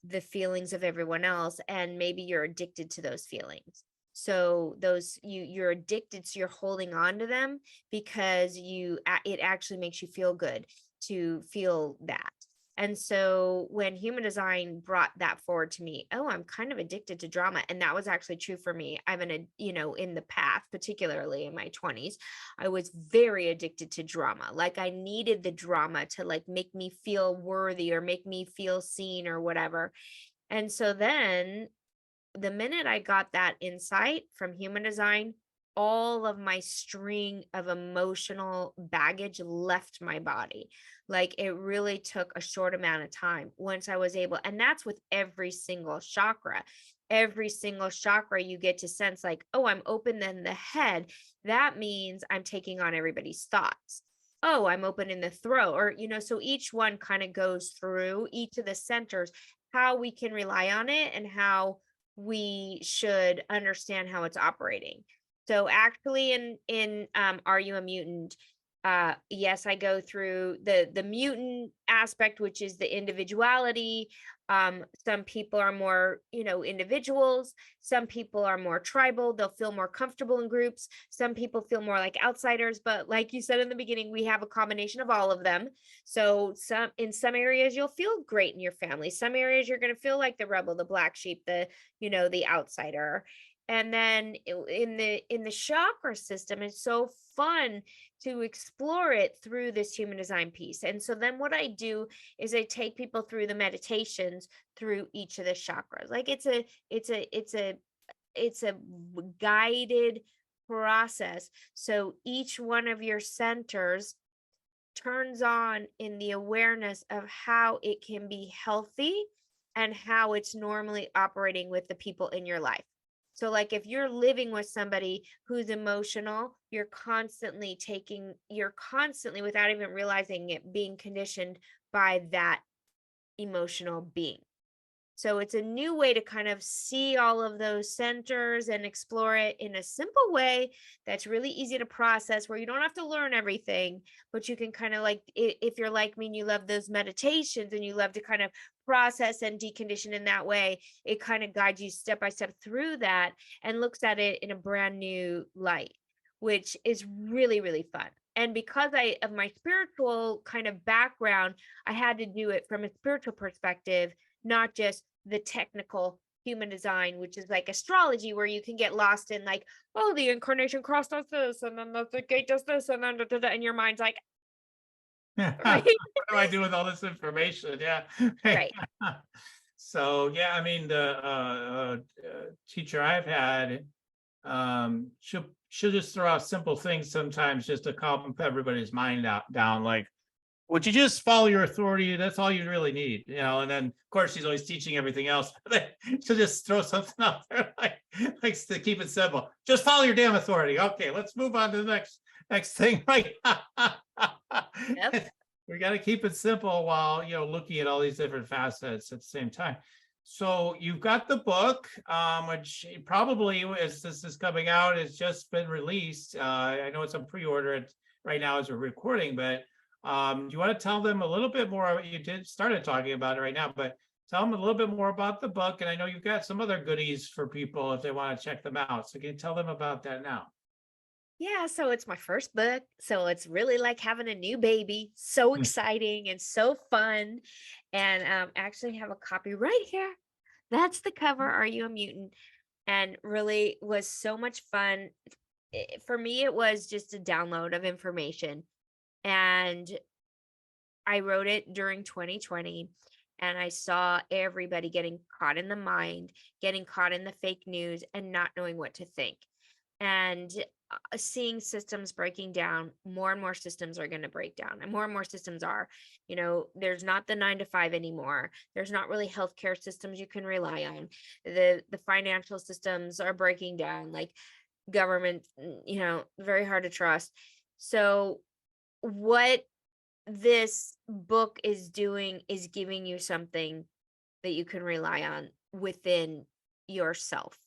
the feelings of everyone else, and maybe you're addicted to those feelings. So those you're addicted, so you're holding on to them because it actually makes you feel good to feel that. And so when human design brought that forward to me, oh, I'm kind of addicted to drama. And that was actually true for me. I've been, in the past, particularly in my 20s, I was very addicted to drama. Like I needed the drama to like make me feel worthy or make me feel seen or whatever. And so then the minute I got that insight from human design, all of my string of emotional baggage left my body. Like it really took a short amount of time once I was able, and that's with every single chakra. Every single chakra you get to sense like, oh, I'm open in the head. That means I'm taking on everybody's thoughts. Oh, I'm open in the throat, or, so each one kind of goes through each of the centers, how we can rely on it and how we should understand how it's operating. So actually in Are You a Mutant? Yes, I go through the mutant aspect, which is the individuality. Some people are more, individuals. Some people are more tribal. They'll feel more comfortable in groups. Some people feel more like outsiders. But like you said in the beginning, we have a combination of all of them. So in some areas you'll feel great in your family. Some areas you're going to feel like the rebel, the black sheep, the outsider. And then in the chakra system, it's so fun to explore it through this human design piece. And so then what I do is I take people through the meditations through each of the chakras. Like it's a guided process. So each one of your centers turns on in the awareness of how it can be healthy and how it's normally operating with the people in your life. So like if you're living with somebody who's emotional, you're constantly without even realizing it, being conditioned by that emotional being. So it's a new way to kind of see all of those centers and explore it in a simple way that's really easy to process, where you don't have to learn everything, but you can kind of like, if you're like me and you love those meditations and you love to kind of process and decondition in that way, it kind of guides you step by step through that and looks at it in a brand new light, which is really, really fun. And because of my spiritual kind of background, I had to do it from a spiritual perspective, not just the technical human design, which is like astrology, where you can get lost in like, oh, the incarnation cross does this, and then the gate does this, and then and your mind's like, What right, do I do with all this information? Yeah. right, So, yeah, I mean, the teacher I've had, she'll just throw out simple things sometimes just to calm everybody's mind down. Like, would you just follow your authority? That's all you really need, you know. And then, of course, she's always teaching everything else. But she'll just throw something out there, like to keep it simple. Just follow your damn authority. Okay, let's move on to the next thing. Right? yep. We got to keep it simple while, you know, looking at all these different facets at the same time. So you've got the book, which probably, as this is coming out, it's just been released. I know it's on pre-order right now as we're recording, but do you want to tell them a little bit more? You started talking about it right now, but tell them a little bit more about the book. And I know you've got some other goodies for people if they want to check them out. So can you tell them about that now? Yeah, so it's my first book. So it's really like having a new baby. So exciting and so fun. And actually have a copy right here. That's the cover. Are You a Mutant? And really was so much fun. For me, it was just a download of information. And I wrote it during 2020, and I saw everybody getting caught in the mind, getting caught in the fake news, and not knowing what to think. And seeing systems breaking down, more and more systems are going to break down, and more systems are. You know, there's not the 9 to 5 anymore. There's not really healthcare systems you can rely on. The financial systems are breaking down, like government, you know, very hard to trust. So what this book is doing is giving you something that you can rely on within yourself.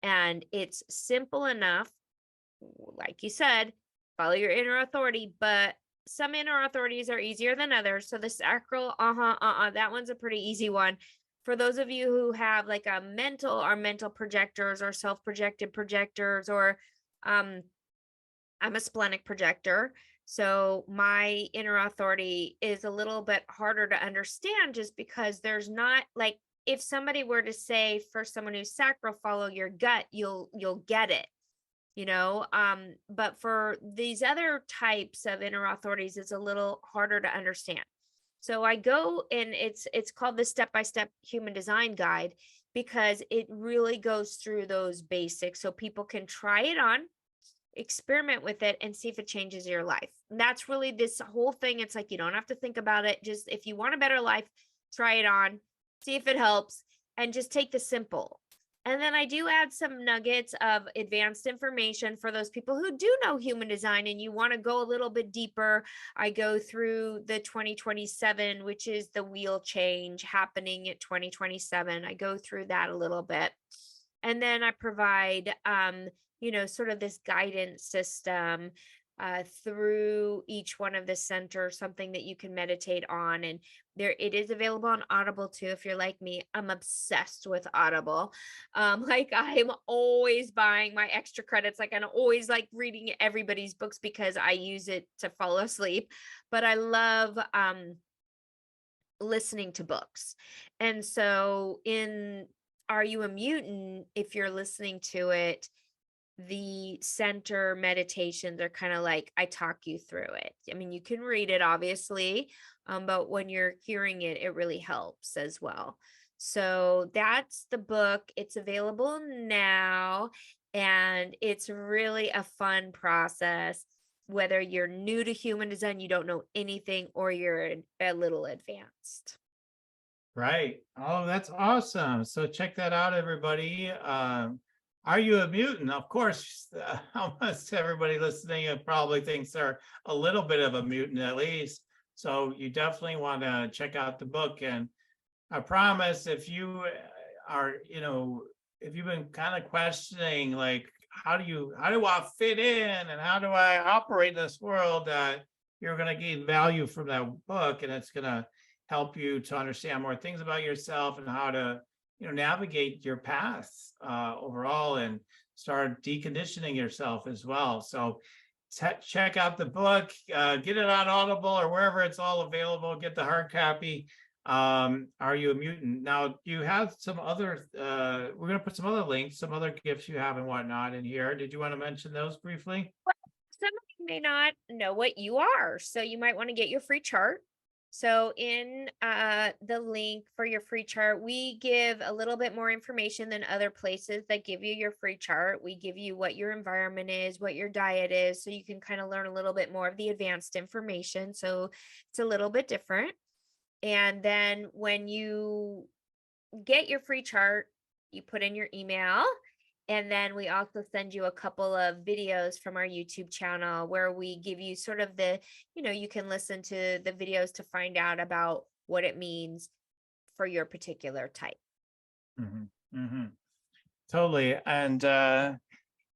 And it's simple enough, like you said, follow your inner authority, but some inner authorities are easier than others. So the sacral, that one's a pretty easy one. For those of you who have like a mental projectors or self-projected projectors, or I'm a splenic projector. So my inner authority is a little bit harder to understand, just because there's not like, if somebody were to say for someone who's sacral, follow your gut, you'll get it, you know. But for these other types of inner authorities, it's a little harder to understand. So I go, and it's called the step-by-step human design guide, because it really goes through those basics so people can try it on, experiment with it, and see if it changes your life. And that's really this whole thing. It's like, you don't have to think about it. Just if you want a better life, try it on, see if it helps, and just take the simple. And then I do add some nuggets of advanced information for those people who do know human design and you want to go a little bit deeper. I go through the 2027, which is the wheel change happening at 2027. I go through that a little bit. And then I provide you know, sort of this guidance system through each one of the centers, something that you can meditate on. And it is available on Audible too. If you're like me, I'm obsessed with Audible. Like I'm always buying my extra credits. Like I'm always like reading everybody's books because I use it to fall asleep. But I love listening to books. And so in Are You a Mutant? If you're listening to it, the center meditations are kind of like, I talk you through it. I mean, you can read it obviously, but when you're hearing it, it really helps as well. So that's the book. It's available now, and it's really a fun process, whether you're new to human design, you don't know anything, or you're a little advanced. Right. Oh, that's awesome. So check that out, everybody. Are you a mutant? Of course, almost everybody listening probably thinks they're a little bit of a mutant at least. So you definitely want to check out the book. And I promise if you are, if you've been kind of questioning, like, how do I fit in and how do I operate in this world, you're going to gain value from that book, and it's going to help you to understand more things about yourself and how to, navigate your path overall and start deconditioning yourself as well. So check out the book, get it on Audible or wherever it's all available, get the hard copy. Are You a Mutant? Now you have some other, we're going to put some other links, some other gifts you have and whatnot in here. Did you want to mention those briefly? Some of you may not know what you are, so you might want to get your free chart. So in the link for your free chart, we give a little bit more information than other places that give you your free chart. We give you what your environment is, what your diet is, so you can kind of learn a little bit more of the advanced information. So it's a little bit different. And then when you get your free chart, you put in your email. And then we also send you a couple of videos from our YouTube channel where we give you sort of the, you can listen to the videos to find out about what it means for your particular type. Mm-hmm. Mm-hmm. Totally. And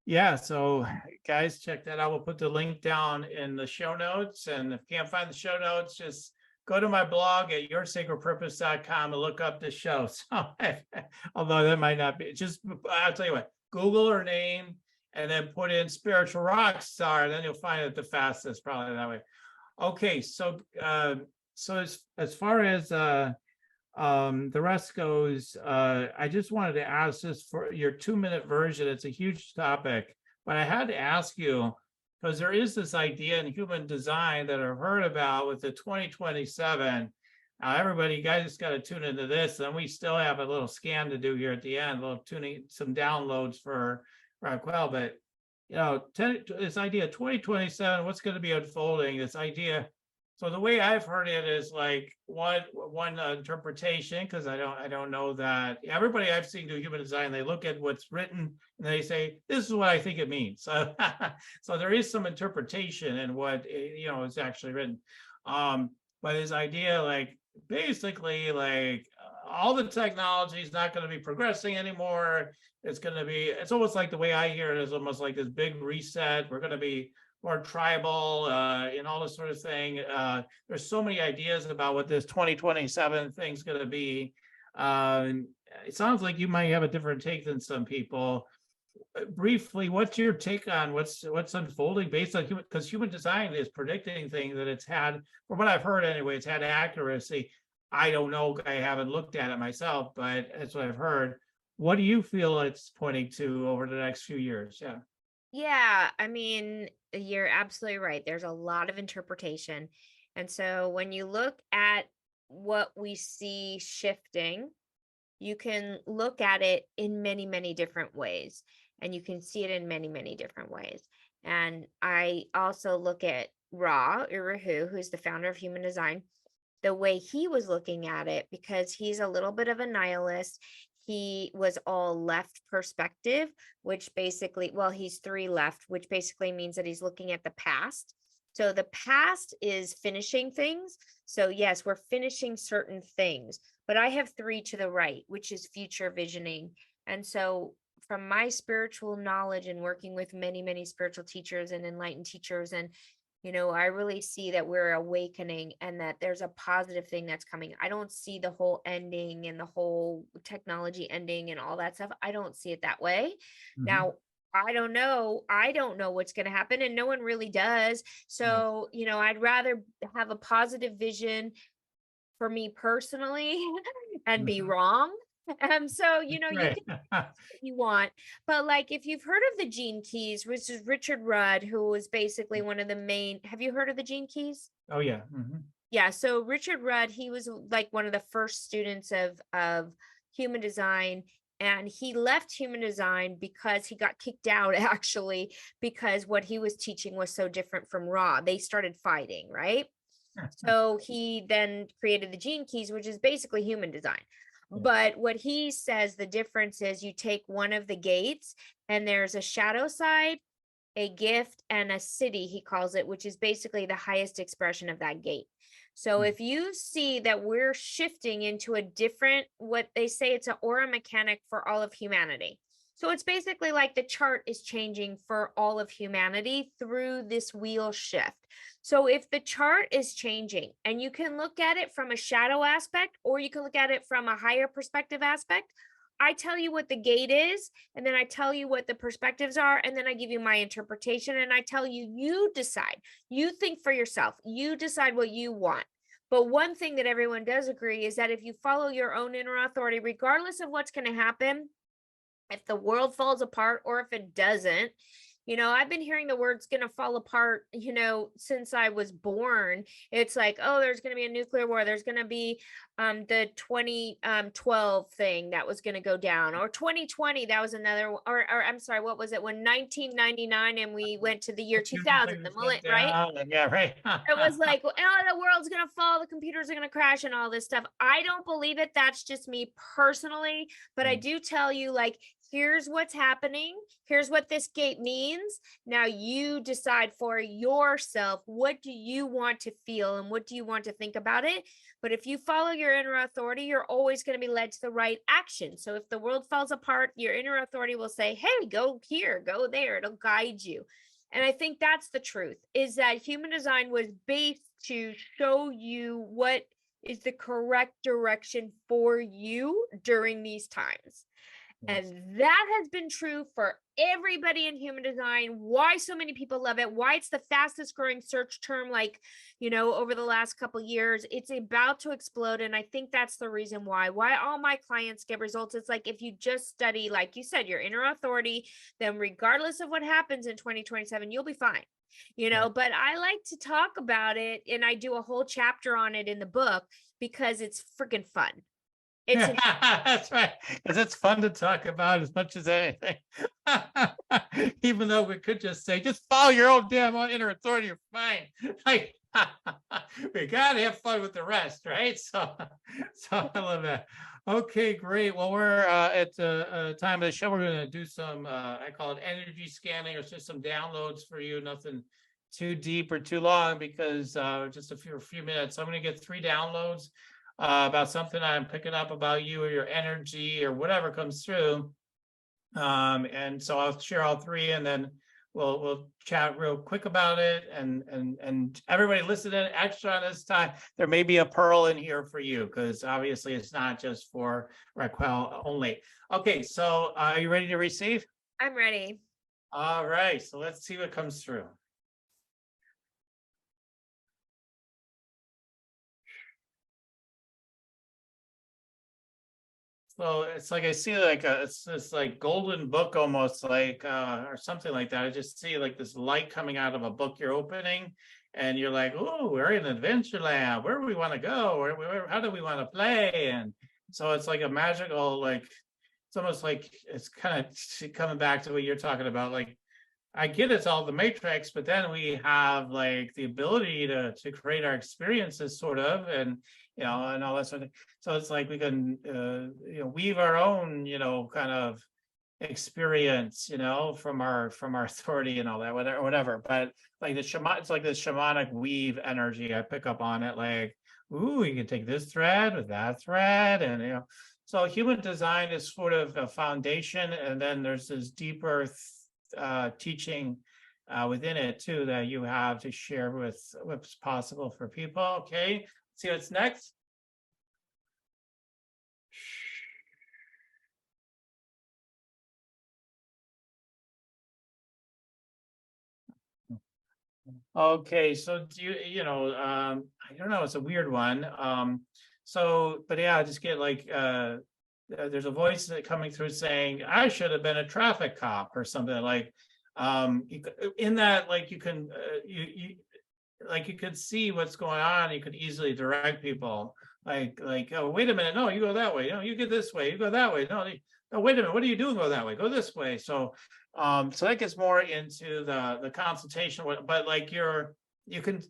yeah, so guys, check that out. We'll put the link down in the show notes. And if you can't find the show notes, just go to my blog at yoursacredpurpose.com and look up the show. So although that might not be, just I'll tell you what, Google her name and then put in spiritual rock star, and then you'll find it the fastest, probably that way. Okay, so as far as the rest goes, I just wanted to ask this for your 2-minute version. It's a huge topic, but I had to ask you because there is this idea in human design that I've heard about with the 2027. Everybody, you guys just got to tune into this, and we still have a little scan to do here at the end, a little tuning, some downloads for Raquel. But this idea 2027, what's going to be unfolding? This idea. So the way I've heard it is like one interpretation, because I don't know that everybody I've seen do human design, they look at what's written and they say, this is what I think it means. So, so there is some interpretation in what is actually written. But this idea, like basically, like all the technology is not going to be progressing anymore. It's almost like the way I hear it is almost like this big reset. We're going to be more tribal and all this sort of thing. There's so many ideas about what this 2027 thing's going to be. It sounds like you might have a different take than some people. Briefly, what's your take on what's unfolding based on human? Because human design is predicting things that it's had, from what I've heard anyway, it's had accuracy. I don't know. I haven't looked at it myself, but that's what I've heard. What do you feel it's pointing to over the next few years? Yeah. Yeah, I mean, you're absolutely right. There's a lot of interpretation. And so when you look at what we see shifting, you can look at it in many, many different ways, and you can see it in many, many different ways. And I also look at Ra Urahu, who's the founder of human design, the way he was looking at it, because he's a little bit of a nihilist. He was all left perspective, which basically, well, he's 3 left, which basically means that he's looking at the past. So the past is finishing things. So yes, we're finishing certain things, but I have 3 to the right, which is future visioning. And so from my spiritual knowledge and working with many, many spiritual teachers and enlightened teachers, and I really see that we're awakening and that there's a positive thing that's coming. I don't see the whole ending and the whole technology ending and all that stuff. I don't see it that way. Mm-hmm. Now, I don't know what's going to happen, and no one really does. So, I'd rather have a positive vision for me personally and be wrong. So, you can what you want, but like, if you've heard of the Gene Keys, which is Richard Rudd, who was basically one of the main, have you heard of the Gene Keys? Oh yeah. Mm-hmm. Yeah. So Richard Rudd, he was like one of the first students of human design, and he left human design because he got kicked out, actually, because what he was teaching was so different from Ra. They started fighting, right? So he then created the gene keys, which is basically human design. But what he says the difference is you take one of the gates and there's a shadow side, a gift, and a city, he calls it, which is basically the highest expression of that gate. So if you see that we're shifting into a different, what they say, it's an aura mechanic for all of humanity. So it's basically like the chart is changing for all of humanity through this wheel shift. So if the chart is changing, and you can look at it from a shadow aspect, or you can look at it from a higher perspective aspect, I tell you what the gate is, and then I tell you what the perspectives are, and then I give you my interpretation, and I tell you, you decide. You think for yourself. You decide what you want. But one thing that everyone does agree is that if you follow your own inner authority, regardless of what's going to happen, if the world falls apart or if it doesn't, I've been hearing the word's going to fall apart, since I was born. It's like, oh, there's going to be a nuclear war. There's going to be the 2012 thing that was going to go down, or 2020. That was another, or I'm sorry, what was it? When 1999 and we went to the year 2000, the millet, right? Yeah, right. It was like, oh, the world's going to fall, the computers are going to crash and all this stuff. I don't believe it. That's just me personally. But I do tell you, like, here's what's happening. Here's what this gate means. Now you decide for yourself, what do you want to feel and what do you want to think about it? But if you follow your inner authority, you're always going to be led to the right action. So if the world falls apart, your inner authority will say, hey, go here, go there. It'll guide you. And I think that's the truth, is that human design was based to show you what is the correct direction for you during these times. And that has been true for everybody in human design. Why so many people love it, why it's the fastest growing search term, over the last couple years. It's about to explode. And I think that's the reason why all my clients get results. It's like, if you just study, like you said, your inner authority, then regardless of what happens in 2027, you'll be fine. But I like to talk about it, and I do a whole chapter on it in the book because it's freaking fun. That's right, because it's fun to talk about as much as anything. Even though we could just say, just follow your own damn inner authority, you're fine. Like, we gotta have fun with the rest, right? So I love that. Okay, great. Well, we're at the time of the show. We're going to do some, I call it energy scanning, or just some downloads for you. Nothing too deep or too long, because just a few minutes. So I'm going to get 3 downloads about something I'm picking up about you or your energy or whatever comes through. And so I'll share all 3, and then we'll chat real quick about it. And everybody listening extra on this time, there may be a pearl in here for you, because obviously it's not just for Raquel only. Okay, so are you ready to receive? I'm ready. All right, so let's see what comes through. So it's like, I see like it's this like golden book, almost like or something like that. I just see like this light coming out of a book you're opening, and you're like, oh, we're in Adventureland. Where do we want to go? How do we want to play? And so it's like a magical, like, it's almost like it's kind of coming back to what you're talking about. Like, I get it's all the Matrix, but then we have like the ability to create our experiences, sort of, and and all that sort of thing. So it's like we can weave our own kind of experience from our authority and all that, whatever. But like it's like this shamanic weave energy. I pick up on it, like, ooh, you can take this thread with that thread, and so human design is sort of a foundation, and then there's this deeper teaching within it too, that you have to share with what's possible for people. Okay, see what's next. Okay, so do you I don't know, it's a weird one. So, but yeah, I just get like there's a voice coming through saying, I should have been a traffic cop, or something like in that, like, you can you could see what's going on. You could easily direct people, like, oh, wait a minute, no, you go that way, no, you get this way, you go that way, no, wait a minute, what are you doing? Go that way, go this way. So so that gets more into the consultation, but like you can,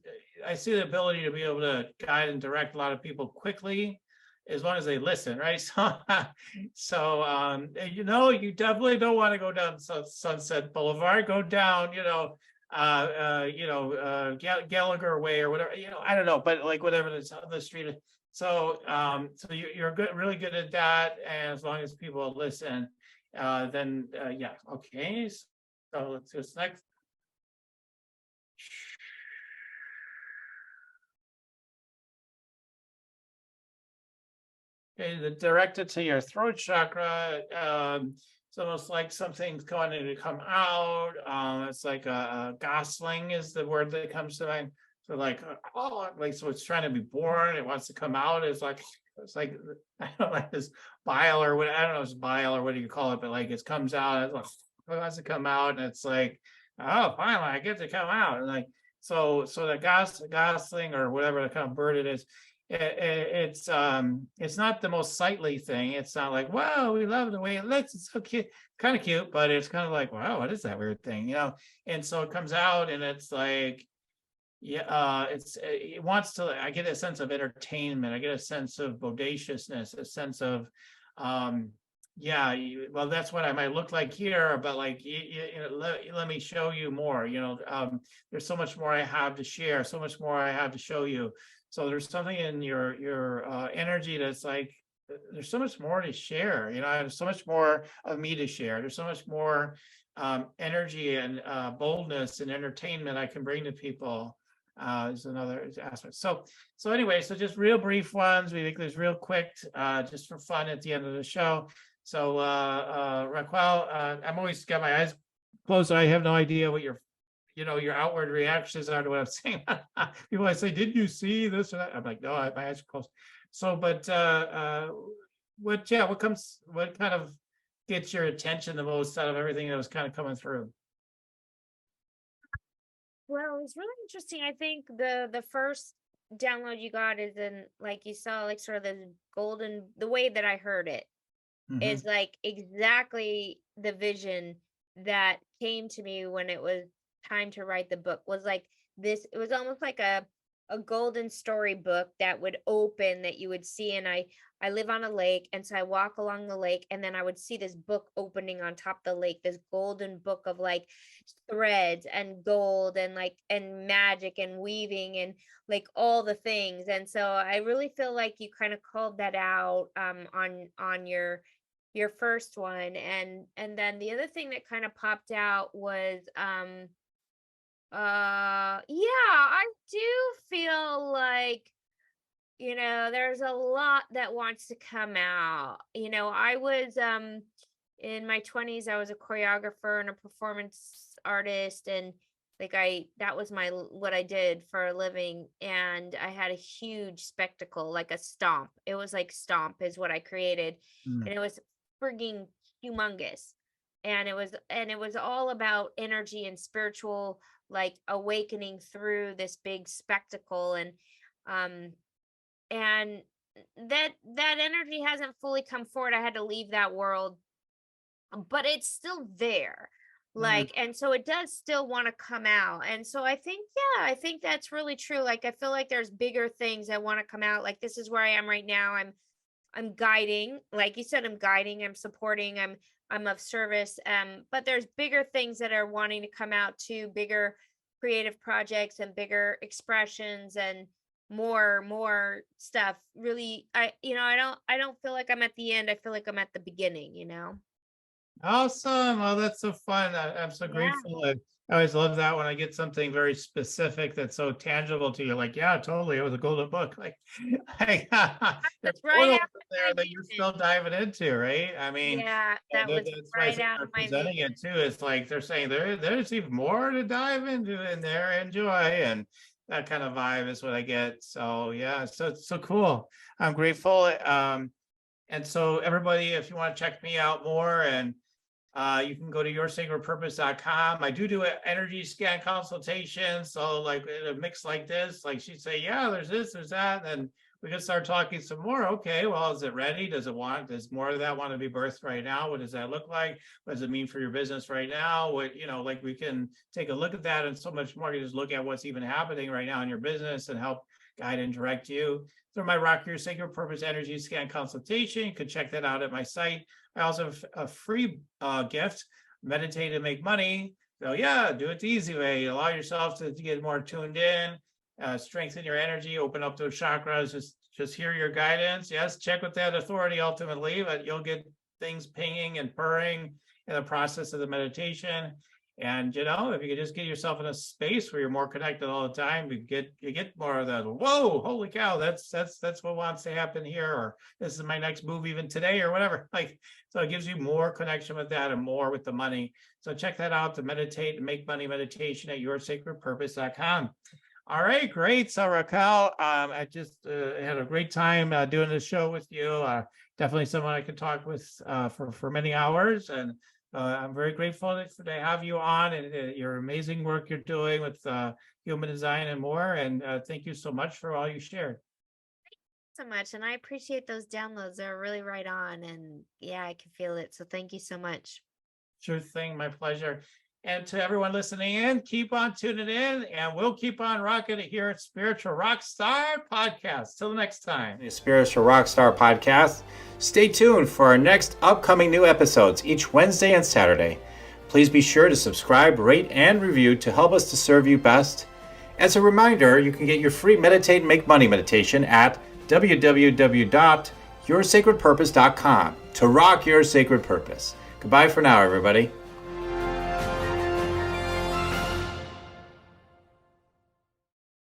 I see the ability to be able to guide and direct a lot of people quickly, as long as they listen, right? So, you know, you definitely don't want to go down Sunset Boulevard. Go down, Gallagher Way or whatever. I don't know, but like whatever the street. So, so you're good, really good at that, and as long as people listen, then yeah, okay. So let's do this next. Okay, directed to your throat chakra. It's almost like something's going to come out. It's like a gosling is the word that comes to mind. So like, so it's trying to be born. It wants to come out. It's like I don't know, like this bile or what, I don't know, if it's bile or what do you call it, but like it comes out. It wants to come out, and it's like, oh, finally, I get to come out. And like, so the gosling or whatever the kind of bird it is. It's not the most sightly thing. It's not like, wow, we love the way it looks. It's so cute, kind of cute, but it's kind of like, wow, what is that weird thing, And so it comes out, and it's like, yeah, it wants to. I get a sense of entertainment. I get a sense of bodaciousness, a sense of, yeah. Well, that's what I might look like here, but like, let me show you more. There's so much more I have to share, so much more I have to show you. So there's something in your energy that's like, there's so much more to share. There's so much more of me to share. There's so much more energy and boldness and entertainment I can bring to people. Is another aspect. So anyway, so just real brief ones. We make this real quick, just for fun at the end of the show. So Raquel, I'm always got my eyes closed. So I have no idea what your outward reactions are to what I'm saying. People I say, did you see this or that? I'm like, no, my eyes are closed. So, but what kind of gets your attention the most out of everything that was kind of coming through? Well, it's really interesting. I think the first download you got is in, like, you saw like sort of the way that I heard it is like exactly the vision that came to me when it was time to write the book. Was like this, it was almost like a golden storybook that would open, that you would see. And I live on a lake, and so I walk along the lake, and then I would see this book opening on top of the lake, this golden book of like threads and gold and like and magic and weaving and like all the things. And so I really feel like you kind of called that out on your first one. And then the other thing that kind of popped out was yeah, I do feel like, there's a lot that wants to come out. I was in my 20s, I was a choreographer and a performance artist, and like that was what I did for a living. And I had a huge spectacle, like a stomp. It was like stomp is what I created. And it was frigging humongous. And it was all about energy and spiritual, like awakening through this big spectacle. And that energy hasn't fully come forward. I had to leave that world, but it's still there. Like, and so it does still want to come out. And so I think that's really true. Like, I feel like there's bigger things that want to come out. Like, this is where I am right now. I'm guiding, like you said, I'm guiding, I'm supporting, I'm of service. But there's bigger things that are wanting to come out too, bigger creative projects and bigger expressions and more stuff. Really, I don't feel like I'm at the end. I feel like I'm at the beginning, Awesome. Oh, that's so fun. I'm so grateful. I always love that when I get something very specific that's so tangible to you. Like, yeah, totally. It was a golden book. Like, that's right out there that you're still diving into, right? I mean, yeah, that was right out of my presenting it too. It's like they're saying there's even more to dive into in there. Enjoy, and that kind of vibe is what I get. So yeah, so it's so cool. I'm grateful. And so everybody, if you want to check me out more, and you can go to yoursacredpurpose.com. I do an energy scan consultation. So like in a mix like this, like she'd say, yeah, there's this, there's that. And we can start talking some more. Okay, well, is it ready? Does more of that want to be birthed right now? What does that look like? What does it mean for your business right now? What, like we can take a look at that and so much more. You just look at what's even happening right now in your business and help guide and direct you through my Rock Your Sacred Purpose Energy Scan consultation. You can check that out at my site. I also have a free gift, Meditate and Make Money. So yeah, do it the easy way. Allow yourself to get more tuned in, strengthen your energy, open up those chakras, just hear your guidance. Yes, check with that authority ultimately, but you'll get things pinging and purring in the process of the meditation. And if you could just get yourself in a space where you're more connected all the time, you get more of that. Whoa, holy cow, that's what wants to happen here, or this is my next move even today, or whatever. So it gives you more connection with that and more with the money. So check that out, the Meditate and Make Money meditation at yoursacredpurpose.com. All right, great. So Raquel, I just had a great time doing this show with you. Definitely someone I could talk with for many hours, and I'm very grateful to have you on, and your amazing work you're doing with human design and more. And thank you so much for all you shared. So much, and I appreciate those downloads. They're really right on, and yeah, I can feel it. So thank you so much. Sure thing, my pleasure. And to everyone listening in, keep on tuning in, and we'll keep on rocking it here at Spiritual Rockstar Podcast. Till next time. The Spiritual Rockstar Podcast. Stay tuned for our next upcoming new episodes each Wednesday and Saturday. Please be sure to subscribe, rate, and review to help us to serve you best. As a reminder, you can get your free Meditate and Make Money meditation at www.yoursacredpurpose.com to rock your sacred purpose. Goodbye for now, everybody.